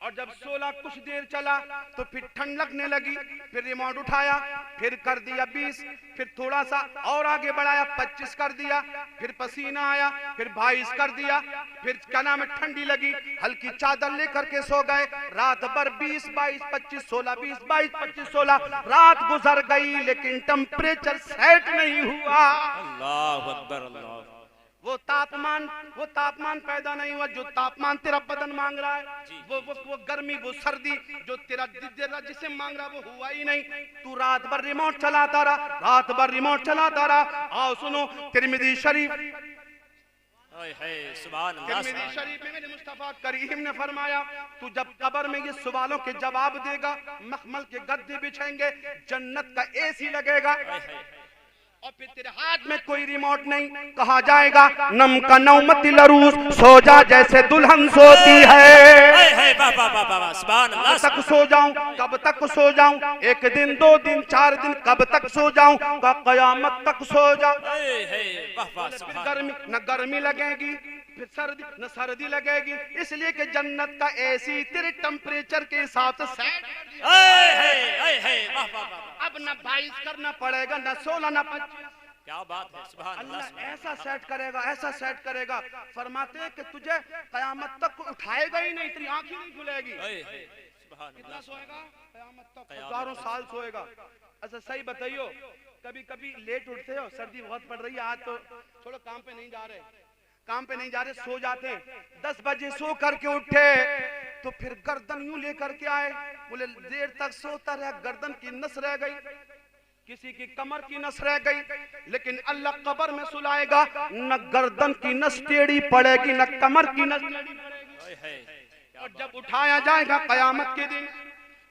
और जब 16 कुछ देर चला तो फिर ठंड लगने लगी, फिर रिमोट उठाया, फिर कर दिया 20, फिर थोड़ा सा और आगे बढ़ाया 25 कर दिया, फिर पसीना आया, फिर 22 कर दिया, फिर क्या नाम है, ठंडी लगी, हल्की चादर लेकर के सो गए। रात भर 20, 22, 25, 16, 20, 22, 25, 16 रात गुजर गई, लेकिन टेम्परेचर सेट नहीं हुआ। अल्लाह अकबर, अल्लाह। वो तापमान पैदा नहीं हुआ जो तापमान तेरा बदन मांग रहा है। वो गर्मी, वो सर्दी जो तेरा जिसे मांग रहा, वो हुआ ही नहीं। तू रात भर रिमोट चलाता रहा, आओ सुनो, तिरमिज़ी शरीफ में मेरे मुस्तफा करीम ने फरमाया, तू जब कब्र में ये सवालों के जवाब देगा, मखमल के गद्दे बिछेंगे, जन्नत का एसी लगेगा, और फिर तेरे हाथ में कोई रिमोट नहीं, कहा जाएगा नम का नौमती लरूस, सो जा जैसे दुल्हन सोती है। कब तक सो जाऊं, कब तक सो जाऊं, 1 दिन 2 दिन 4 दिन, कब तक सो जाऊं, का कयामत तक सो जाऊं। फिर गर्मी न गर्मी लगेगी, फिर सर्दी न सर्दी लगेगी, इसलिए कि जन्नत का एसी तेरे टेम्परेचर के हिसाब से सेट। अब न 22 करना पड़ेगा, न 16 न 25, क्या बात है, सुभान अल्लाह। अल्लाह ऐसा सेट करेगा, ऐसा सेट करेगा, फरमाते हैं कि तुझे कयामत तक उठाएगा ही नहीं, तेरी आंख ही नहीं खुलेगी। कितना सोएगा? कयामत तक हजारों साल सोएगा। अच्छा सही बताइयो, कभी कभी लेट उठते हो, सर्दी बहुत पड़ रही है, आज तो छोड़ो काम पे नहीं जा रहे, काम पे नहीं जा रहे, सो जाते हैं, 10 बजे सो करके उठे तो फिर गर्दन यूं लेकर के आए, बोले देर तक सोता रहा, गर्दन की नस रह गई, किसी की कमर की नस रह गई, लेकिन अल्लाह कब्र में सुलाएगा, न गर्दन की नस टेढ़ी पड़ेगी, न कमर की नस टेढ़ी पड़ेगी। और जब उठाया जाएगा कयामत के दिन,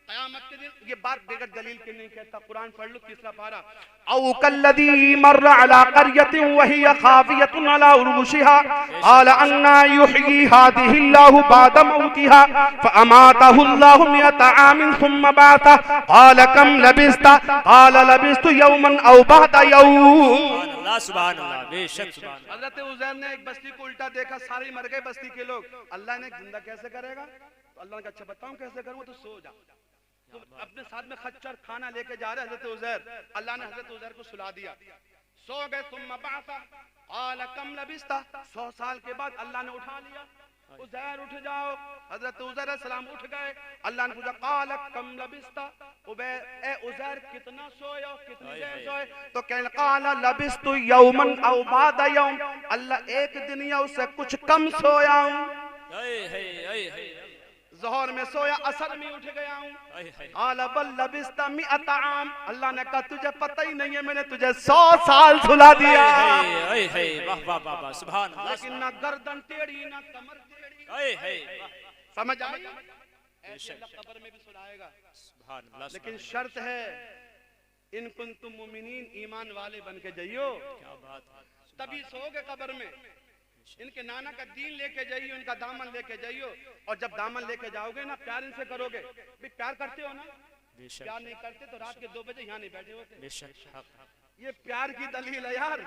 कयामत के दिन, ये बात बेगर दलील के नहीं कहता, कुरान पढ़ लो तीसरा पारा, औ कल्लदी मर्र अला क़र्यतिन वहिय ख़ावियतुन अला उरूशिहा क़ाल अन्ना युह्यी हादिहि अल्लाहु बअद मौतिहा फअमातहु अल्लाहु मिअता आमिन सुम्मा बअसा क़ाल कम लबिस्ता क़ाल लबिस्तु यौमन औ बअद यौम। सुभान अल्लाह, बेशक सुभान अल्लाह। हज़रत उज़ैर ने एक बस्ती को उल्टा देखा, सारे मर गए बस्ती के लोग, अल्लाह ने जिंदा कैसे करेगा? तो अल्लाह ने कहा अच्छा बताऊं कैसे करूंगा, तो सो जा। तो अपने साथ में खच्चर खाना लेके जा रहे हजरत उज़ैर, अल्लाह ने हजरत उज़ैर को सुला दिया, सो गए। सुम्मा बअसा क़ाल कम लबिस्ता, 100 साल के बाद अल्लाह ने उठा लिया, उज़ैर उठ जाओ, हजरत उज़ैर अलैहिस्सलाम उठ गए, अल्लाह ने पूछा क़ाल कम लबिस्ता, ए उज़ैर कितना सोए, कितनी देर सोए? तो कहने क़ाल लबिस्तु यौमन औ बअद यौम, अल्लाह एक दिन या उससे कुछ कम सोया हूं, ज़ोहर में सोया, असर में उठ गया हूँ। क़ाल बल लबिस्ता मिअत आम, अल्लाह ने कहा तुझे पता ही नहीं है, मैंने तुझे 100 साल सुला दिया, लेकिन ना गर्दन टेढ़ी ना कमर टेढ़ी, समझ आया? ऐसे कब्र में भी सुलाएगा, लेकिन शर्त है इन कुंतुम मुमिनीन, ईमान वाले बन के जाइयो, तभी सोओगे कब्र में। इनके नाना का दीन लेके जाइयो, इनका दामन लेके जाइयो, और जब दामन लेके जाओगे ना, प्यार इनसे करोगे, भी प्यार करते हो ना, प्यार नहीं करते तो रात के 2 बजे यहाँ नहीं बैठे होते। ये प्यार की दलील है यार,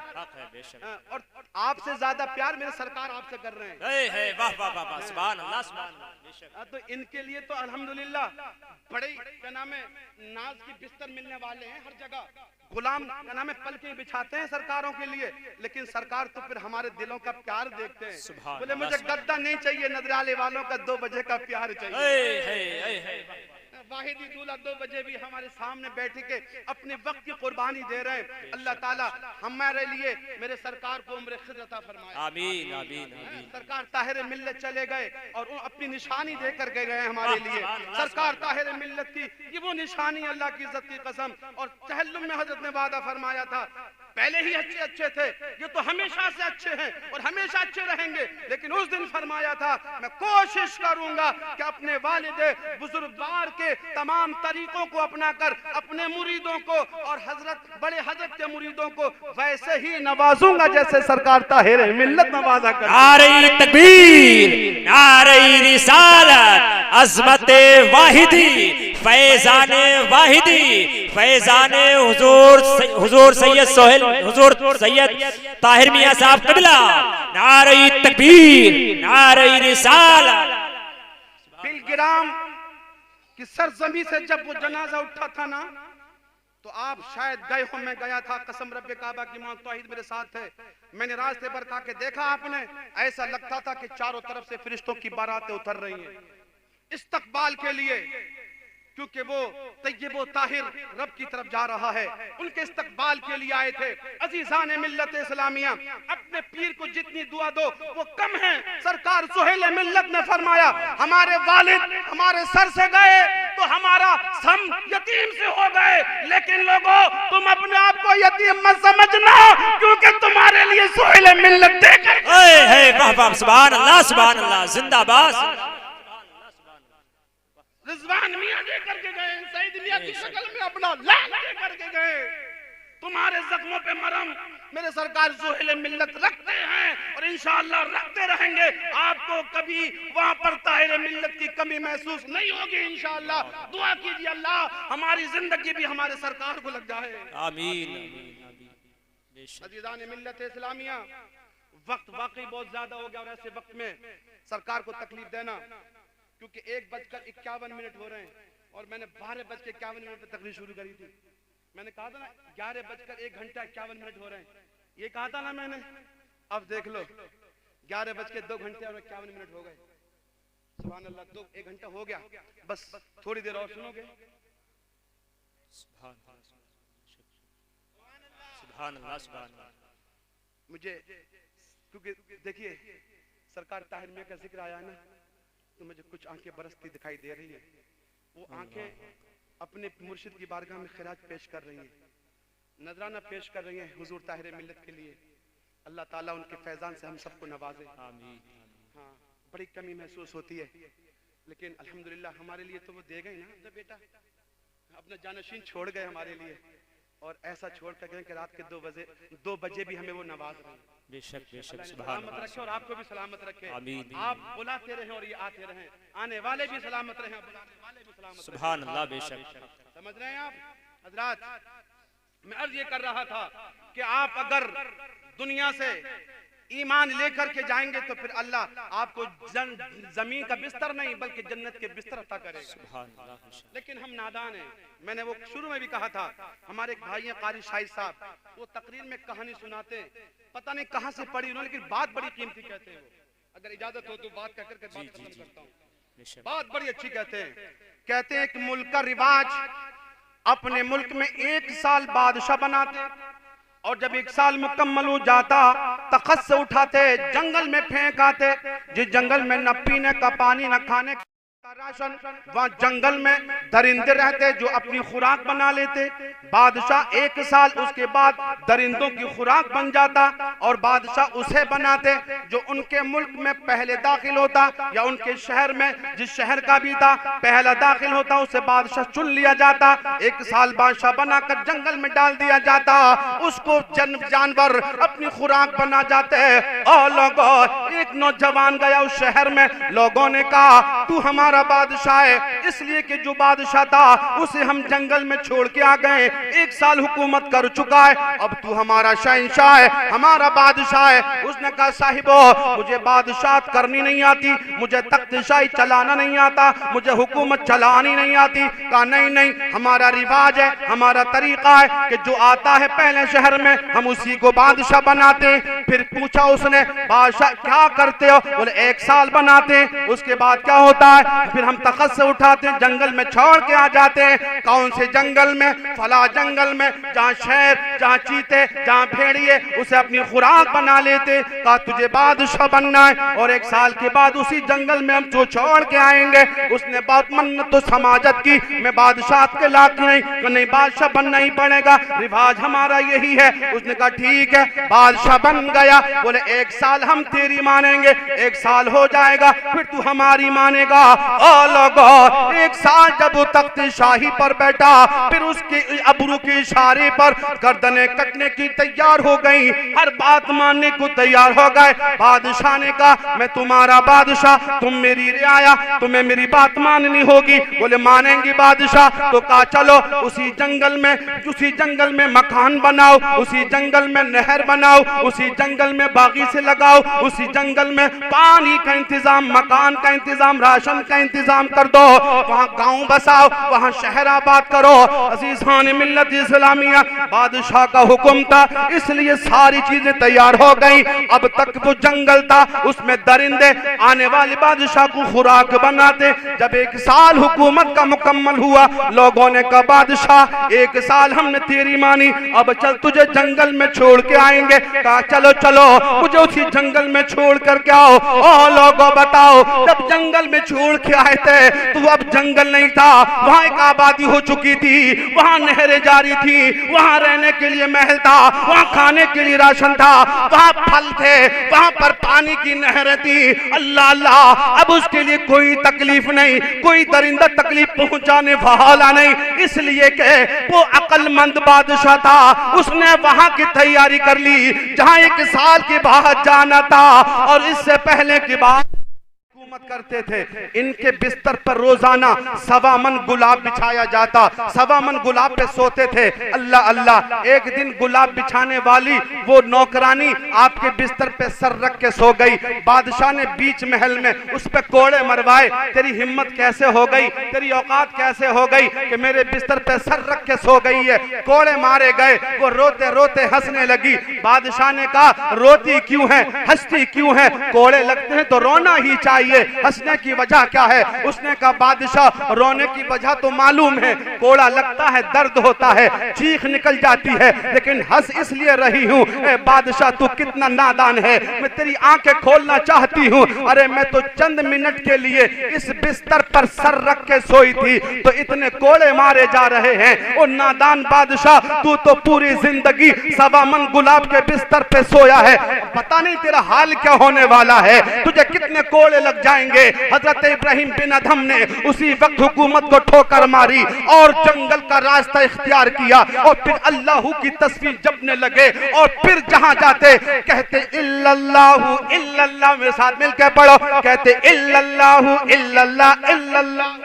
और आपसे ज्यादा प्यार मेरे सरकार आपसे कर रहे हैं। वाह वाह वाह, सुभान अल्लाह, सुभान अल्लाह। तो इनके लिए तो अल्हम्दुलिल्लाह बड़े क्या नाम है, नाज की बिस्तर मिलने वाले हैं हर जगह, गुलाम क्या नाम है पलकें बिछाते हैं सरकारों के लिए, लेकिन सरकार तो फिर हमारे दिलों का प्यार देखते हैं। बोले मुझे गद्दा नहीं चाहिए, नजराले वालों का 2 बजे का प्यार चाहिए। वाहिदी दूल्हा 2 बजे भी हमारे सामने बैठ के अपने वक्त की कुर्बानी दे रहे हैं। अल्लाह ताला हमारे लिए, मेरे सरकार को उम्र खिज़ अता फरमाए, आमीन आमीन आमीन। सरकार ताहिर मिल्लत चले गए और अपनी निशानी दे करके गए हमारे लिए। सरकार ताहिर मिल्लत की ये वो निशानी, अल्लाह की इज्जत की कसम, और तहल्लुम में हजरत ने वादा फरमाया था, पहले ही अच्छे अच्छे थे, ये तो हमेशा से अच्छे हैं और हमेशा अच्छे रहेंगे, लेकिन उस दिन फरमाया था मैं कोशिश करूंगा कि अपने वालिद बुजुर्गवार के तमाम तरीकों को अपनाकर अपने मुरीदों को और बड़े हजरत के मुरीदों को वैसे ही नवाजूंगा जैसे सरकार ताहिर मिल्लत नवाजा कर। नारे तकबीर, नारे रिसालत, अज़मते वाहिदी, फैज़ाने वाहिदी, फैज़ाने हुजूर सैयद सोहेल, हुजूर सैयद ताहिर मियां साहब क़िबला, नारे तकबीर, नारे रिसालत। बिलगिराम कि सरजमी से जब वो जनाजा उठा था ना, तो आप शायद गए हो, मैं गया था, कसम रब्बे काबा की मौत तौहीद मेरे साथ थे, मैंने रास्ते पर कहा कि देखा आपने, ऐसा लगता था कि चारों तरफ से फरिश्तों की बारातें उतर रही हैं इस्तकबाल के लिए, क्योंकि वो तय्यबो ताहिर रब की तरफ जा रहा है, उनके इस्तकबाल के लिए आए थे। अजीजान मिल्लत इस्लामिया, अपने पीर को जितनी दुआ दो वो कम है। सरकार सुहेल मिल्लत ने फरमाया हमारे वालिद हमारे सर से गए तो हमारा हम यतीम से हो गए, लेकिन लोगों तुम अपने आप को यतीम मत समझना, क्योंकि तुम्हारे लिए सुहेल मिल्लत देकर सुभान अल्लाह, सुभान अल्लाह, जिंदाबाद। रिजवान मियां दे करके गए, सईद मियां की शक्ल में अपना लाल दे करके गए, तुम्हारे जख्मों पे मरहम मेरे सरकार सुहेल मिल्लत रखते हैं और इंशाअल्लाह रखते रहेंगे। आपको कभी वहां पर ताहिर मिल्लत की कमी महसूस नहीं होगी इंशाअल्लाह। दुआ कीजिए अल्लाह हमारी जिंदगी भी हमारे सरकार को लग जाए, आमीन आमीन। अजीजान मिल्लत इस्लामिया, वक्त वाकई बहुत ज्यादा हो गया और ऐसे वक्त में सरकार को तकलीफ देना, क्योंकि 1:51 हो रहे हैं और मैंने 12:51 पे तकरीर शुरू करी थी। मैंने कहा था ना 11:01 हो रहे हैं, ये कहा था ना मैंने। अब देख लो 11:02 और 51 हो गए। सुभान अल्लाह, 1 घंटा हो गया, बस थोड़ी देर और सुनोगे। सुभान अल्लाह, सुभान अल्लाह। मुझे क्योंकि देखिए सरकार ताहिर मियां का जिक्र आया ना, तो मुझे कुछ आंखें बरसती दिखाई दे रही है। वो आंखें अपने मुर्शिद की बारगाह में खिराज पेश कर रही हैं, नजराना पेश कर रही हैं हुजूर ताहिर मिल्लत के लिए। अल्लाह ताला उनके फैजान से हम सबको नवाजे। आमीन। हाँ, बड़ी कमी महसूस होती है, लेकिन अल्हम्दुलिल्लाह हमारे लिए तो वो दे गए ना अपना बेटा, अपना जानशीन छोड़ गए हमारे लिए, और ऐसा छोड़ कर गए कि रात के 2 बजे भी हमें वो नवाज रहे हैं। बेशक बेशक, सलामत रखे और आपको भी सलामत रखे। आमीन। आप बुलाते रहें और ये आते रहें, आने वाले भी सलामत रहें, बुलाने वाले भी सलामत रहें। सुभान अल्लाह, बेशक। समझ रहे हैं आप हजरात? मैं अर्ज ये कर रहा था कि आप अगर दुनिया से ईमान लेकर के जाएंगे तो फिर अल्लाह आपको जमीन का बिस्तर नहीं बल्कि जन्नत के बिस्तर अता करेगा। लेकिन हम नादान हैं। मैंने वो शुरू में भी कहा था, हमारे एक भाई हैं कारी शाहिद साहब, वो तकरीर में कहानी सुनाते हैं, पता नहीं कहां से पढ़ी उन्होंने, लेकिन बात बड़ी कीमती कहते हैं। वो अगर इजाजत हो तो बात कहकर बात खत्म करता हूँ। बात बड़ी अच्छी कहते हैं कि मुल्क का रिवाज अपने मुल्क में 1 साल बादशाह बनाते, और जब 1 साल मुकम्मल हो जाता तख्त से उठाते, जंगल में फेंक आते। जिस जंगल में न पीने का पानी न खाने का राशन, वहाँ जंगल में दरिंदे रहते जो अपनी खुराक बना लेते। बादशाह 1 साल उसके बाद दरिंदों की खुराक बन जाता, और बादशाह उसे बनाते जो उनके मुल्क में पहले दाखिल होता, या उनके शहर में जिस शहर का भी था पहला दाखिल होता, उसे बादशाह चुन लिया जाता। 1 साल बादशाह बनाकर जंगल में डाल दिया जाता, उसको जानवर अपनी खुराक बना जाते। और लोगों, एक नौजवान गया उस शहर में, लोगों ने कहा तू हमारा बादशाह है, इसलिए कि जो बादशाह था उसे हम जंगल में छोड़ के आ गए, 1 साल हुकूमत कर चुका है, अब तू हमारा शहंशाह है, हमारा बादशाह है। उसने कहा साहिबो, मुझे बादशाह करनी नहीं आती, मुझे तख्तशाही चलाना नहीं आता, मुझे हुकूमत चलानी नहीं आती। कहा नहीं नहीं, हमारा रिवाज है, हमारा तरीका है कि जो आता है पहले शहर में हम उसी को बादशाह बनाते हैं। फिर पूछा उसने, बादशाह क्या करते हो? बोले 1 साल बनाते हैं, उसके बाद क्या होता है? फिर हम तख्त से उठाते हैं, जंगल में छोड़ के आ जाते हैं। कौन से जंगल में? फला जंगल में, जहाँ शेर, जहाँ चीते, जहाँ भेड़िए उसे अपनी खुराक बना लेते। कहा तुझे बादशाह बनना है, और 1 साल के बाद उसी जंगल में हम जो छोड़ के आएंगे। उसने बात मन्नत तो समाजत की, मैं बादशाह के लायक नहीं, बादशाह बनना ही पड़ेगा, रिवाज हमारा यही है। उसने कहा ठीक है, बादशाह बन गया। बोले 1 साल हम तेरी मानेंगे, 1 साल हो जाएगा फिर तू हमारी मानेगा। लोगों, 1 साल जब वो तख्त शाही पर बैठा, फिर उसके अबरू के इशारे पर गर्दनें कटने की तैयार हो गई, हर बात मानने को तैयार हो गए। बादशाह ने कहा मैं तुम्हारा बादशाह, तुम मेरी रियाया, तुम्हें मेरी बात माननी होगी। बोले मानेंगी बादशाह। तो कहा चलो उसी जंगल में मकान बनाओ, उसी जंगल में नहर बनाओ, उसी जंगल में बागीचे लगाओ, उसी जंगल में पानी का इंतजाम, मकान का इंतजाम, राशन का इंतजाम कर दो, वहाँ गांव बसाओ, वहाँ शहर आबाद करो। अजीज़ान मिल्लत इस्लामिया, बादशाह का हुक्म था, इसलिए सारी चीजें तैयार हो गई। अब तक वो जंगल था, उसमें दरिंदे आने वाले बादशाह को खुराक बनाते। जब 1 साल हुकूमत का मुकम्मल हुआ, लोगों ने कहा बादशाह 1 साल हमने तेरी मानी, अब चल तुझे जंगल में छोड़ के आएंगे। कहा चलो चलो, मुझे उसी जंगल में छोड़ कर के आओ। ओ लोगों बताओ, जब जंगल में छोड़ के आए थे तो अब जंगल नहीं था, वहाँ एक आबादी हो चुकी थी, वहाँ नहरें जारी थी, वहाँ रहने के लिए महल था, वहाँ खाने के लिए राशन था, वहाँ फल थे, वहाँ पर पानी की नहरें थी। अल्लाह अल्लाह, अब उसके लिए कोई तकलीफ नहीं, कोई दरिंदा तकलीफ पहुंचाने वाला नहीं, इसलिए कि वो अक्लमंद बादशाह था, उसने वहाँ की तैयारी कर ली जहाँ 1 साल के बाद जाना था। और इससे पहले के बाद हुकूमत करते थे, इनके बिस्तर पर रोजाना 1.25 मन गुलाब बिछाया जाता, 1.25 मन गुलाब पे सोते थे। अल्लाह अल्लाह, एक दिन गुलाब बिछाने वाली वो नौकरानी आपके बिस्तर पे सर रख के सो गई। बादशाह ने बीच महल में उस पे कोड़े मरवाए। तेरी हिम्मत कैसे हो गई, तेरी औकात कैसे हो गई कि मेरे बिस्तर पे सर रख के सो गई है। कोड़े मारे गए, वो रोते रोते हंसने लगी। बादशाह ने कहा रोती क्यों है, हंसती क्यों है? कोड़े लगते हैं तो रोना ही चाहिए, हंसने की वजह क्या है? उसने कहा बादशाह रोने की वजह तो मालूम है, कोड़ा लगता है दर्द होता है, चीख निकल जाती है, लेकिन हंस इसलिए रही हूँ। बादशाह तू कितना नादान है, मैं तेरी आंखें खोलना चाहती हूँ। अरे मैं तो चंद मिनट के लिए इस बिस्तर पर सर रख के सोई थी तो इतने कोड़े मारे जा रहे हैं। ओ नादान बादशाह, तू तो पूरी जिंदगी 1.25 मन गुलाब के बिस्तर पे सोया है, पता नहीं तेरा हाल क्या होने वाला है, तुझे कितने कोड़े लग जाएंगे। हजरत इब्राहिम बिन अदहम ने उसी वक्त हुकूमत को ठोकर मारी और जंगल का रास्ता इख्तियार किया और फिर अल्लाह की तस्वीर जपने लगे और फिर जहां जाते कहते इल्लल्लाहु इल्लल्लाह, मेरे साथ मिलकर पढ़ो, कहते इल्लल्लाहु इल्लल्लाह इल्लल्लाह।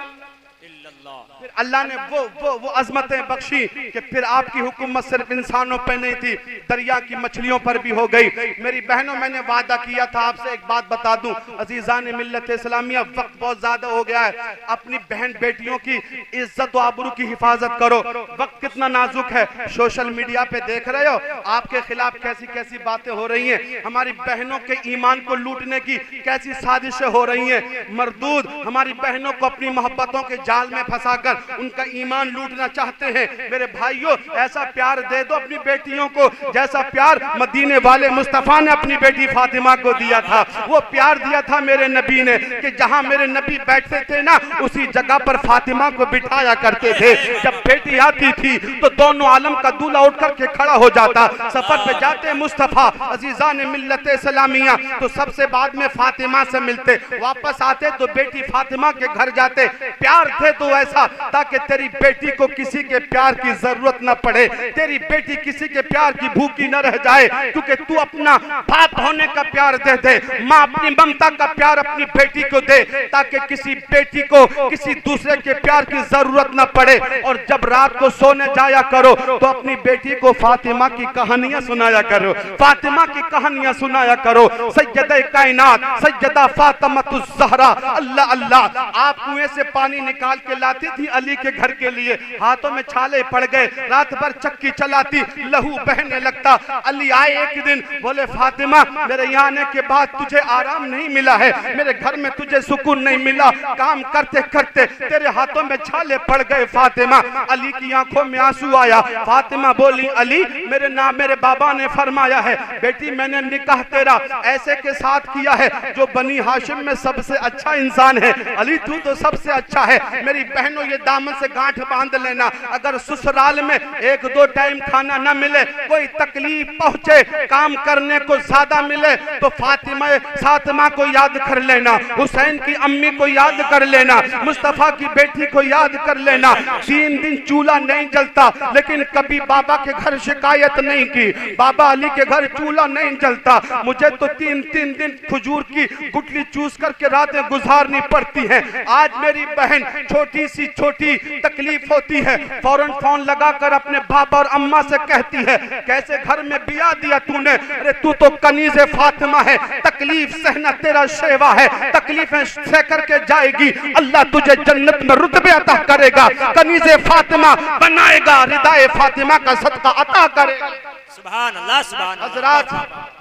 फिर अल्लाह ने वो अजमतें बख्शी कि फिर आपकी हुकूमत सिर्फ इंसानों पर नहीं थी, दरिया की मछलियों पर भी हो गई। मेरी बहनों, मैंने वादा किया था आपसे एक बात बता दूं, अजीजान मिल्लत इस्लामिया, वक्त बहुत ज्यादा हो गया है, अपनी बहन बेटियों की इज्जत व आबरू की हिफाजत करो। वक्त कितना नाजुक है, सोशल मीडिया पे देख रहे हो आपके खिलाफ कैसी कैसी बातें हो रही हैं, हमारी बहनों के ईमान को लूटने की कैसी साजिशें हो रही हैं। मरदूद हमारी बहनों को अपनी मोहब्बतों के जाल में फंसाकर उनका ईमान लूटना चाहते हैं। मेरे भाइयों, ऐसा प्यार दे दो अपनी बेटियों को जैसा प्यार मदीने वाले मुस्तफा ने अपनी बेटी फातिमा को दिया था। वो प्यार दिया था मेरे नबी ने कि जहां मेरे नबी बैठते थे ना, उसी जगह पर फातिमा को बिठाया करते थे। जब बेटी आती थी तो दोनों आलम का दूल्हा उठ करके खड़ा हो जाता। सफर पे जाते मुस्तफा अजीजान मिल्लत इस्लामिया तो सबसे बाद में फातिमा से मिलते, वापस आते तो बेटी फातिमा के घर जाते। प्यार थे तो ऐसा ताकि तेरी बेटी को किसी के प्यार की जरूरत न पड़े, तेरी बेटी किसी के प्यार की भूखी न रह जाए, क्योंकि तू अपना बाप होने का प्यार दे दे, माँ अपनी ममता का प्यार अपनी बेटी को दे ताकि किसी बेटी को किसी दूसरे के प्यार की जरूरत न पड़े। और जब रात को सोने जाया करो तो अपनी बेटी को फातिमा की कहानियां सुनाया करो, फातिमा की कहानियां सुनाया करो। सैयदा कायनात सैयदा फातिमातुज़ ज़हरा, अल्लाह अल्लाह, आप कुएं से पानी निकाल के लाती थी अली के घर के लिए, हाथों में छाले पड़ गए, रात भर चक्की चलाती, लहू बहने लगता। अली आए एक दिन, बोले फातिमा मेरे यहाँ आने के बाद तुझे आराम नहीं मिला है, मेरे घर में तुझे सुकून नहीं मिला, काम करते करते तेरे हाथों में छाले पड़ गए फातिमा। अली की आंखों में आंसू आया। फातिमा बोली अली मेरे बाबा ने फरमाया है बेटी मैंने निकाह तेरा ऐसे के साथ किया है जो बनी हाशिम में सबसे अच्छा इंसान है। अली तू तो सबसे अच्छा है। मेरी बहनों ये दामन से गांठ बांध लेना, अगर ससुराल में 1-2 टाइम खाना न मिले, कोई तकलीफ पहुंचे, काम करने को ज्यादा मिले तो फातिमा को याद कर लेना, हुसैन की अम्मी को याद कर लेना, मुस्तफा की बेटी को याद कर लेना। 3 दिन चूल्हा नहीं जलता लेकिन कभी बाबा के घर शिकायत नहीं की, बाबा अली के घर चूल्हा नहीं जलता, मुझे तो 3-3 दिन खजूर की गुठली चूस करके रातें गुजारनी पड़ती हैं। आज मेरी बहन छोटी सी छोटी तकलीफ होती है, फौरन फोन लगाकर अपने बाबा और अम्मा से कहती है कैसे घर में बिया दिया तूने, अरे तू तो कनीज़े फातिमा है, तकलीफ सहना तेरा शेवा है, तकलीफें सह करके जाएगी, अल्लाह तुझे जन्नत में रुतबे अता करेगा, कनीज़े फातिमा बनाएगा, रिदाए फातिमा का सदका अता करेगा। सुभान अल्लाह, सुभान हजरत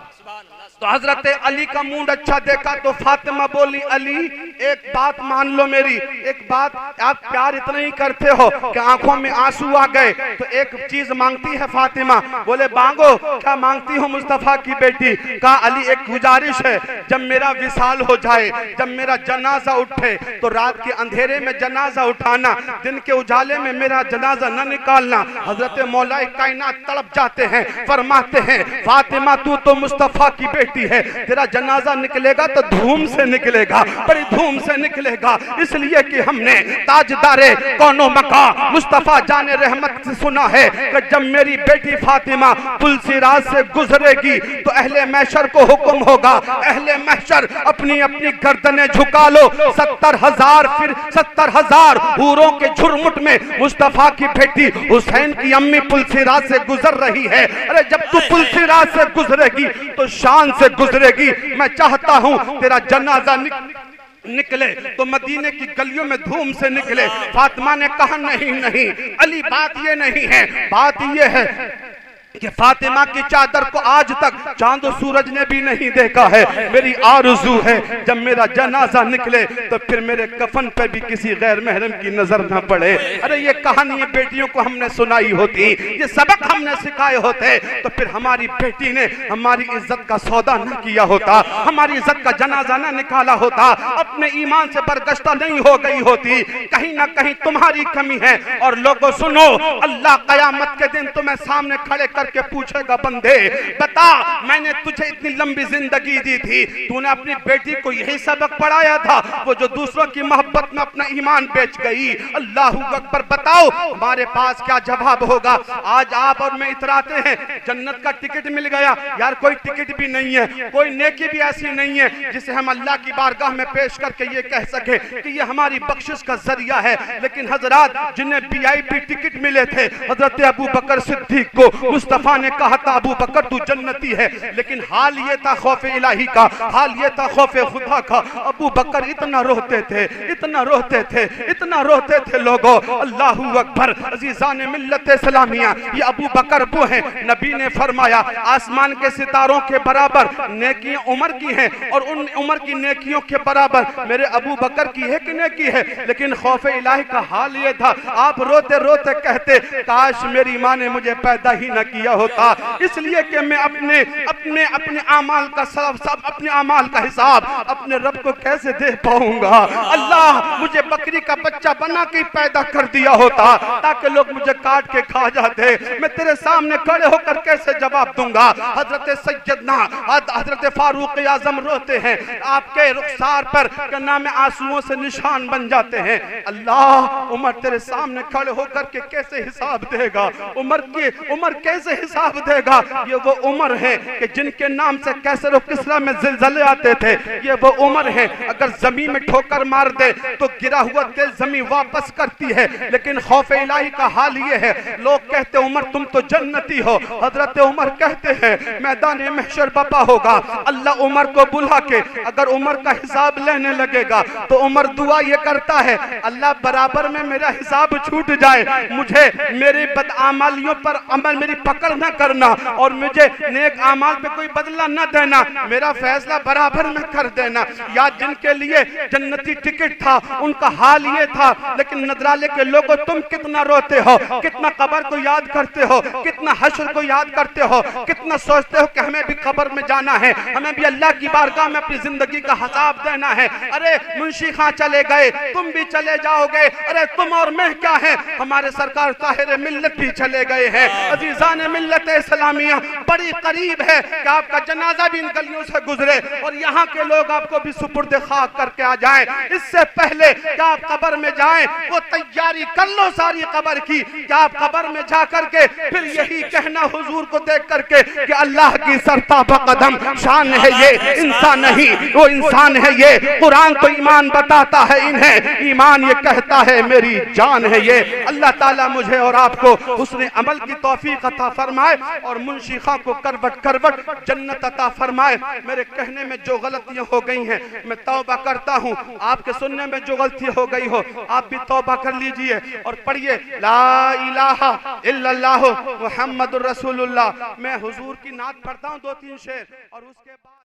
तो हजरत अली का मूड अच्छा देखा तो फातिमा बोली अली एक बात मान लो मेरी, एक बात, आप प्यार इतना ही करते हो कि आंखों में आंसू आ गए, तो एक चीज मांगती है फातिमा। बोले मांगो, क्या मांगती हो मुस्तफा की बेटी? कहा अली एक गुजारिश है, जब मेरा विसाल हो जाए, जब मेरा जनाजा उठे तो रात के अंधेरे में जनाजा उठाना, दिन के उजाले में मेरा जनाजा न निकालना। हजरत मौलाए कायनात तड़प जाते हैं, फरमाते हैं फातिमा तू तो मुस्तफा की बेटी है, तेरा जनाजा निकलेगा तो धूम से निकलेगा, बड़ी धूम धूम से निकलेगा, इसलिए कि हमने ताजदारे कौनो मका मुस्तफा जाने रहमत से सुना है कि जब मेरी बेटी फातिमा पुल सिरात से गुजरेगी तो अहले महशर को हुक्म होगा, अहले महशर अपनी अपनी गर्दनें झुका लो, 70,000 फिर 70,000 हूरों के झुरमुट में मुस्तफा की बेटी हुसैन की अम्मी पुल सिरात से गुजर रही है। अरे जब तू पुल सिरात से गुजरेगी तो शान से गुजरेगी। मैं चाहता हूं तेरा जनाजा निकले तो मदीने की गलियों में धूम से निकले। फातिमा ने कहा नहीं नहीं अली, बात ये नहीं है, बात ये है कि फातिमा की चादर को आज तक चांद और सूरज ने भी नहीं देखा है। मेरी आरज़ू है जब मेरा जनाजा निकले तो फिर मेरे कफन पे भी किसी गैर महरम की नजर न पड़े। अरे ये कहानी बेटियों को हमने सुनाई होती, ये सबक हमने सिखाए होते तो फिर हमारी बेटी ने हमारी इज्जत का सौदा न किया होता, हमारी इज्जत का जनाजा न निकाला होता, अपने ईमान से बरगश्ता नहीं हो गई होती। कहीं ना कहीं तुम्हारी कमी है। और लोगों सुनो, अल्लाह कयामत के दिन तुम्हें सामने खड़े करके पूछेगा, बंदे बता मैंने तुझे इतनी लंबी जिंदगी दी थी, तूने अपनी बेटी को यही सबक पढ़ाया था, वो जो दूसरों की मोहब्बत में अपना ईमान बेच गई। अल्लाहू अकबर। बताओ हमारे पास क्या जवाब होगा। आज आप और मैं इतराते हैं जन्नत का टिकट मिल गया, यार कोई टिकट भी नहीं है, कोई नेकी भी ऐसी नहीं है जिसे हम अल्लाह की बारगाह में पेश करके ये कह सके कि ये हमारी बख्शिश का जरिया है। लेकिन हजरात जिन्हें VIP टिकट मिले थे, हजरत अबू बकर सिद्दीक को मुस्तफा ने कहा था अबू बकर तू जन्नती है, लेकिन हाल ये था खौफ इलाही का, हाल ये था खौफ खुदा का। अबू बकर इतना रोते थे, इतना रोते थे, इतना रोते थे लोगों। अल्लाहू अकबर। अजीजान मिल्लत इस्लामिया, ये अबू बकर वो हैं, नबी ने फरमाया आसमान के सितारों के बराबर नेकियां उमर की हैं और उन उमर की नेकियों के बराबर मेरे अबू बकर की है कि नेकी है। लेकिन खौफ इलाही का हाल ये था, आप रोते रोते कहते काश मेरी माँ ने मुझे पैदा ही न किया होता, इसलिए कि मैं अपने अपने अपने अमाल का सब अपने अमाल का हिसाब अपने रब को कैसे दे पाऊंगा। अल्लाह मुझे बकरी का बच्चा बना के पैदा कर दिया होता ताकि लोग मुझे काट के खा जाते, मैं तेरे सामने खड़े होकर कैसे जवाब दूंगा। हजरत सैयदना हजरत फारूक आजम रोते हैं, आपके रुखसार पर क्या नाम आंसुओं से निशान बन जाते हैं। अल्लाह उमर तेरे सामने खड़े होकर के कैसे हिसाब देगा, उमर कैसे हिसाब देगा। ये वो उमर है कि जिनके नाम से कैसर और किसरा में ज़िलज़ले आते थे, ये वो उमर है अगर जमीन में ठोकर मार दे तो गिरा हुआ तेल जमीन वापस करती है। लेकिन खौफ इलाही का हाल ये है, लोग कहते उमर तुम तो जन्नती हो, हजरत उमर कहते हैं मैदान महशर बपा होगा, अल्लाह उमर को बुला के अगर उमर का हिसाब लेने लगेगा तो उमर दुआ ये करता है अल्लाह बराबर में मेरा हिसाब छूट जाए, मुझे मेरी बदआमालियों पर अमल मेरी पकड़ न करना और मुझे नेक अमाल पे कोई बदला न देना, मेरा फैसला बराबर में कर देना। या जिनके लिए जन्नती टिकट था उनका हाल ये था। लेकिन नजराले के लोगों तुम कितना रोते हो, कितना कब्र को याद करते हो, कितना हश्र को याद करते हो, कितना सोचते हो कि हमें भी कब्र में जाना है, हमें भी अल्लाह की बारगाह में अपनी जिंदगी का हिसाब देना है। अरे मुंशी खां चले गए, तुम भी चले जाओगे, अरे तुम और मैं क्या है, हमारे सरकार ताहिर मिल्लत भी चले गए हैं। अजीजान मिल्लत इस्लामिया बड़ी करीब है कि आपका जनाजा भी इन गलियों से गुजरे और यहाँ के लोग आपको भी सुपुर्द खाक करके आ जाएं। इससे पहले कि आप कब्र में जाएं वो तैयारी कर लो सारी कब्र की, कि आप कब्र में जा करके फिर यही कहना हुजूर को देख करके कि अल्लाह की सरताबा कदम शान है ये, इंसान नहीं वो इंसान है ये, कुरान तो ईमान बताता है इन्हें, ईमान ये कहता है मेरी जान है ये। अल्लाह ताला मुझे और आपको हुस्न अमल की तौफीक अता फरमाए और मुंशी खां को करवट करवट जन्नत अता फरमाए। मेरे कहने में जो गलतियां हो गई हैं मैं तौबा करता हूं, आपके सुनने में जो गलती हो गई हो आप भी तौबा कर लीजिए और पढ़िए ला इलाहा इल्लल्लाह मुहम्मदुर रसूलुल्लाह। मैं हुजूर की नात पढ़ता हूं 2-3 शेर और उसके बाद